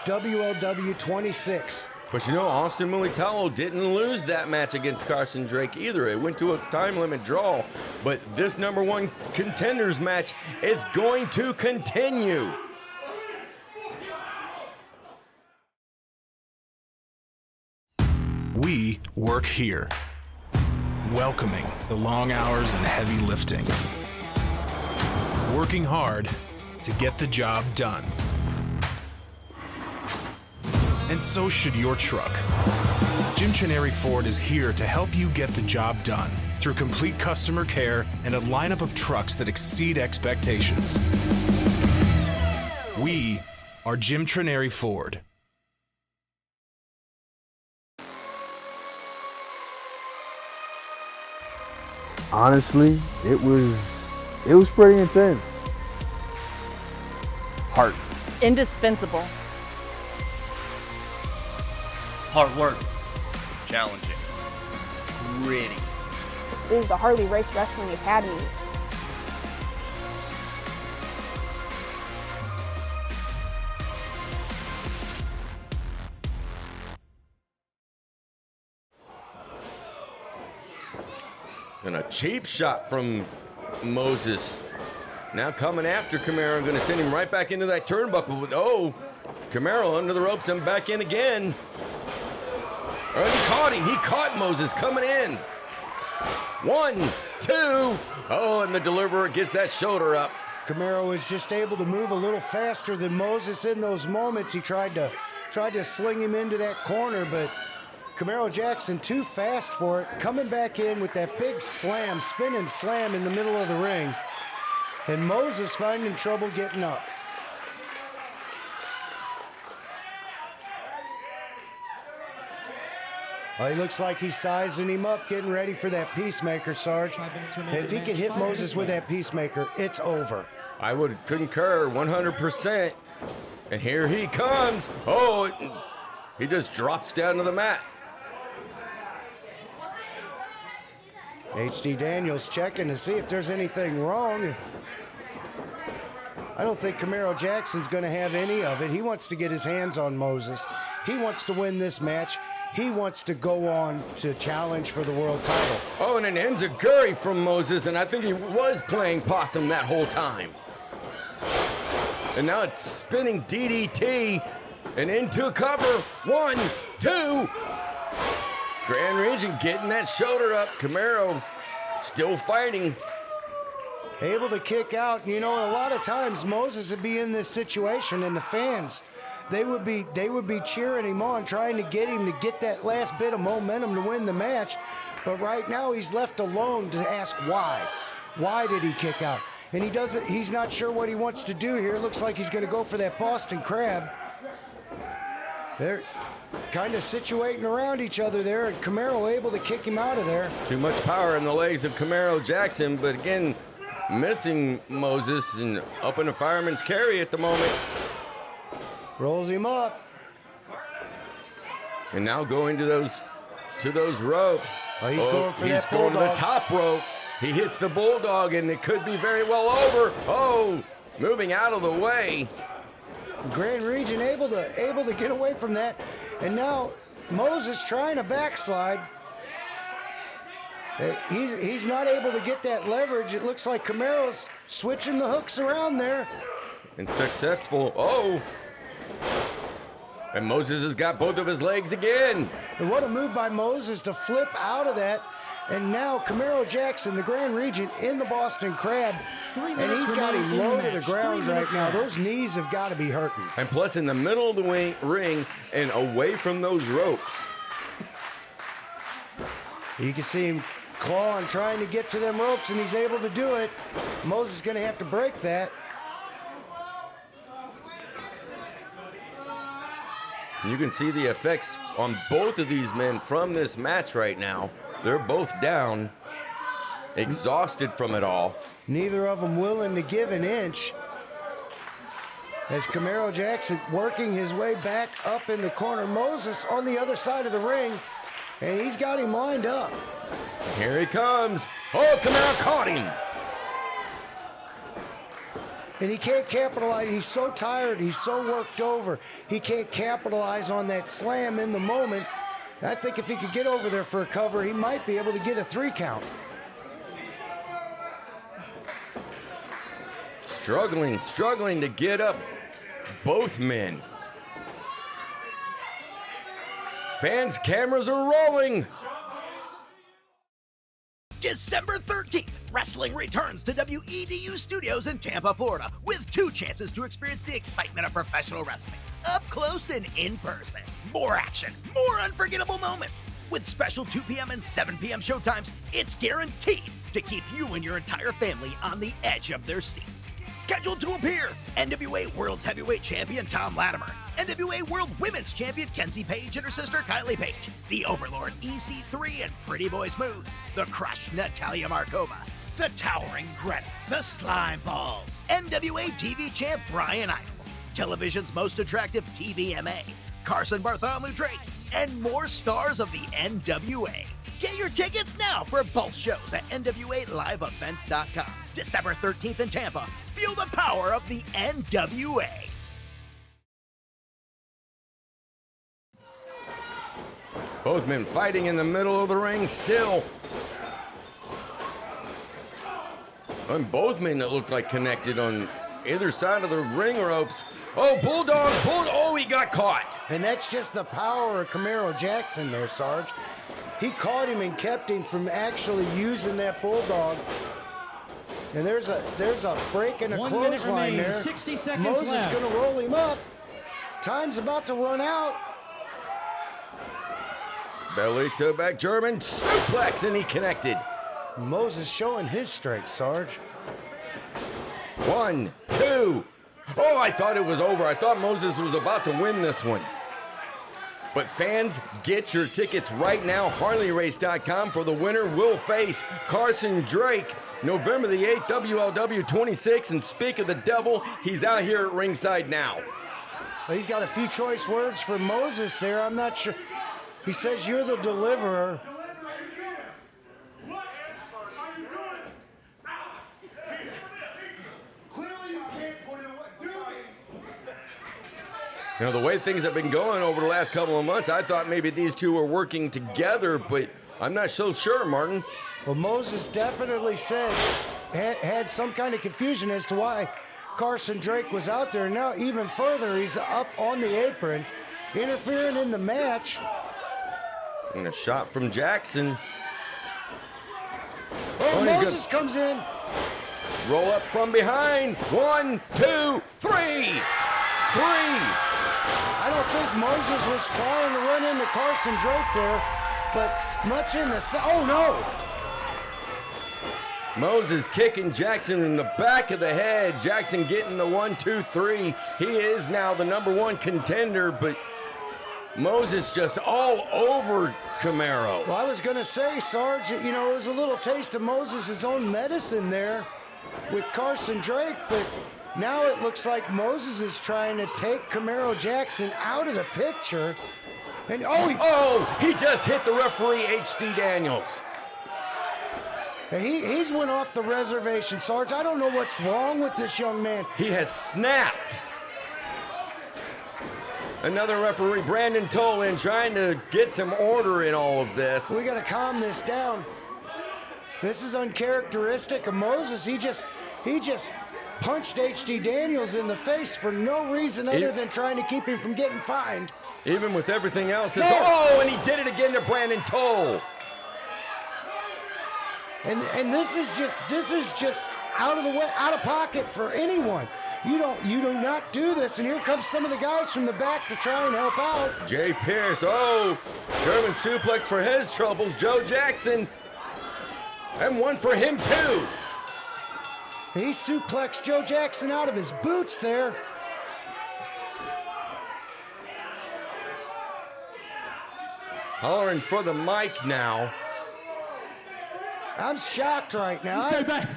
WLW 26 But you know, Austin Mulitalo didn't lose that match against Carson Drake either. It went to a time limit draw. But this #1 contenders match is going to continue. We work here, welcoming the long hours and heavy lifting, working hard to get the job done. And so should your truck. Jim Trenary Ford is here to help you get the job done through complete customer care and a lineup of trucks that exceed expectations. We are Jim Trenary Ford. Honestly, it was pretty intense. Heart. Indispensable. Hard work. Challenging. Gritty. This is the Harley Race Wrestling Academy. And a cheap shot from Moses. Now coming after Camaro, going to send him right back into that turnbuckle. Oh, Camaro under the ropes and back in again. Oh, he caught him. He caught Moses coming in. 1, 2. Oh, and the deliverer gets that shoulder up. Camaro was just able to move a little faster than Moses in those moments. He tried to sling him into that corner, but Camaro Jackson too fast for it. Coming back in with that big slam, spinning slam in the middle of the ring. And Moses finding trouble getting up. Well, he looks like he's sizing him up, getting ready for that Peacemaker, Sarge. If he can hit Moses with that Peacemaker, it's over. I would concur 100%. And here he comes. Oh, he just drops down to the mat. HD Daniels checking to see if there's anything wrong. I don't think Camaro Jackson's going to have any of it. He wants to get his hands on Moses. He wants to win this match. He wants to go on to challenge for the world title. Oh, and an enziguri from Moses, and I think he was playing possum that whole time. And now it's spinning DDT and into cover. 1, 2. Grand Regent getting that shoulder up. Camaro still fighting. Able to kick out. You know, a lot of times Moses would be in this situation, and the fans, they would be cheering him on, trying to get him to get that last bit of momentum to win the match. But right now he's left alone to ask why. Why did he kick out? And he's not sure what he wants to do here. Looks like he's going to go for that Boston Crab. They're kind of situating around each other there, and Camaro able to kick him out of there. Too much power in the legs of Camaro Jackson, but again, missing Moses and up in a fireman's carry at the moment. Rolls him up. And now going to those ropes. Oh, he's going for that going to the bulldog. top rope. He hits the bulldog, and it could be very well over. Oh, moving out of the way. Grand Region able to get away from that. And now Moses trying to backslide. He's not able to get that leverage. It looks like Camaro's switching the hooks around there. And successful. Oh. And Moses has got both of his legs again. And what a move by Moses to flip out of that. And now Camaro Jackson, the Grand Regent, in the Boston Crab. And he's got him low to the ground right now. Those knees have got to be hurting. And plus in the middle of the ring and away from those ropes. You can see him clawing, trying to get to them ropes, and he's able to do it. Moses is going to have to break that. You can see the effects on both of these men from this match right now. They're both down, exhausted from it all. Neither of them willing to give an inch. As Camaro Jackson working his way back up in the corner. Moses on the other side of the ring, and he's got him lined up. Here he comes. Oh, Camaro caught him. And he can't capitalize. He's so tired. He's so worked over. He can't capitalize on that slam in the moment. I think if he could get over there for a cover, he might be able to get a 3 count. Struggling to get up both men. Fans, cameras are rolling. December 13th, wrestling returns to WEDU Studios in Tampa, Florida, with 2 chances to experience the excitement of professional wrestling, up close and in person. More action, more unforgettable moments. With special 2 p.m. and 7 p.m. showtimes, it's guaranteed to keep you and your entire family on the edge of their seats. Scheduled to appear, NWA World's Heavyweight Champion Tom Latimer, NWA World Women's Champion Kenzie Page and her sister Kylie Page, the Overlord EC3 and Pretty Boy Smooth, the Crush Natalia Markova, the Towering Greta, the Slime Balls, NWA TV Champ Brian Idol, television's most attractive TVMA, Carson Drake, and more stars of the NWA. Get your tickets now for both shows at NWALiveEvents.com. December 13th in Tampa. Feel the power of the NWA. Both men fighting in the middle of the ring still. And both men that look like connected on either side of the ring ropes. Oh, Bulldog, oh, he got caught. And that's just the power of Camaro Jackson there, Sarge. He caught him and kept him from actually using that Bulldog. And there's a break in a 1 minute clothesline remains, there. 60 seconds Moses left. gonna roll him up. Time's about to run out. Belly to back German suplex, and he connected. Moses showing his strength, Sarge. 1, 2. Oh, I thought it was over. I thought Moses was about to win this one. But fans, get your tickets right now. HarleyRace.com for the winner will face Carson Drake November the 8th, WLW 26. And speak of the devil, he's out here at ringside now. Well, he's got a few choice words for Moses there. I'm not sure. He says, "You're the deliverer." You know, the way things have been going over the last couple of months, I thought maybe these two were working together, but I'm not so sure, Martin. Well, Moses definitely said, had some kind of confusion as to why Carson Drake was out there. Now, even further, he's up on the apron, interfering in the match. And a shot from Jackson. Oh, Moses comes in. Roll up from behind. 1, 2, 3. 3. I don't think Moses was trying to run into Carson Drake there, but much in the... Oh, no! Moses kicking Jackson in the back of the head. Jackson getting the 1, 2, 3. He is now the #1 contender, but Moses just all over Camaro. Well, I was going to say, Sarge, you know, it was a little taste of Moses' own medicine there with Carson Drake, but now it looks like Moses is trying to take Camaro Jackson out of the picture. And he just hit the referee, H.D. Daniels. And he's went off the reservation, Sarge. I don't know what's wrong with this young man. He has snapped. Another referee, Brandon Tolan, trying to get some order in all of this. We got to calm this down. This is uncharacteristic of Moses. He just punched H.D. Daniels in the face for no reason other than trying to keep him from getting fined. Even with everything else. And he did it again to Brandon Toll. And this is just out of the way, out of pocket for anyone. You do not do this. And here comes some of the guys from the back to try and help out. Jay Pierce, German suplex for his troubles. Joe Jackson, and one for him too. He suplexed Joe Jackson out of his boots there. Hollering for the mic now. I'm shocked right now. You stay back.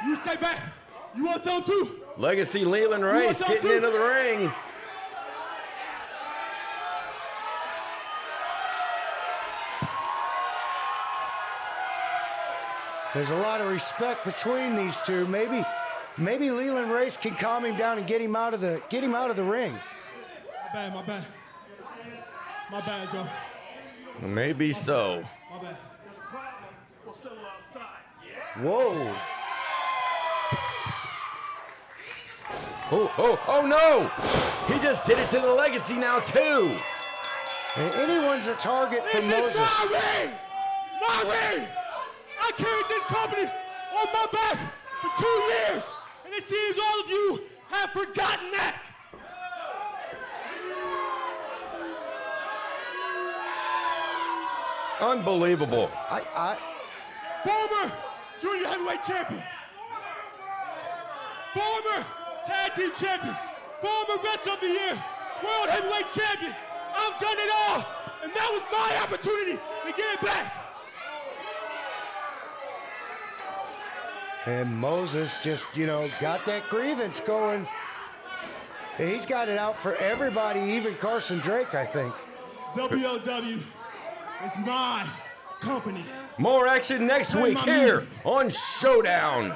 You stay back. You want some too? Legacy Leland Rice getting into the ring. There's a lot of respect between these two. Maybe maybe Leland Race can calm him down and get him out of the ring. My bad. My bad, Joe. Maybe so. My bad. Whoa. Oh no! He just did it to the legacy now too. And anyone's a target for Moses. My ring! I carried this company on my back for 2 years, and it seems all of you have forgotten that. Unbelievable. Former junior heavyweight champion, former tag team champion, former wrestler of the year, world heavyweight champion. I've done it all, and that was my opportunity to get it back. And Moses just, got that grievance going. He's got it out for everybody, even Carson Drake, I think. WLW is my company. More action next week here on Showdown.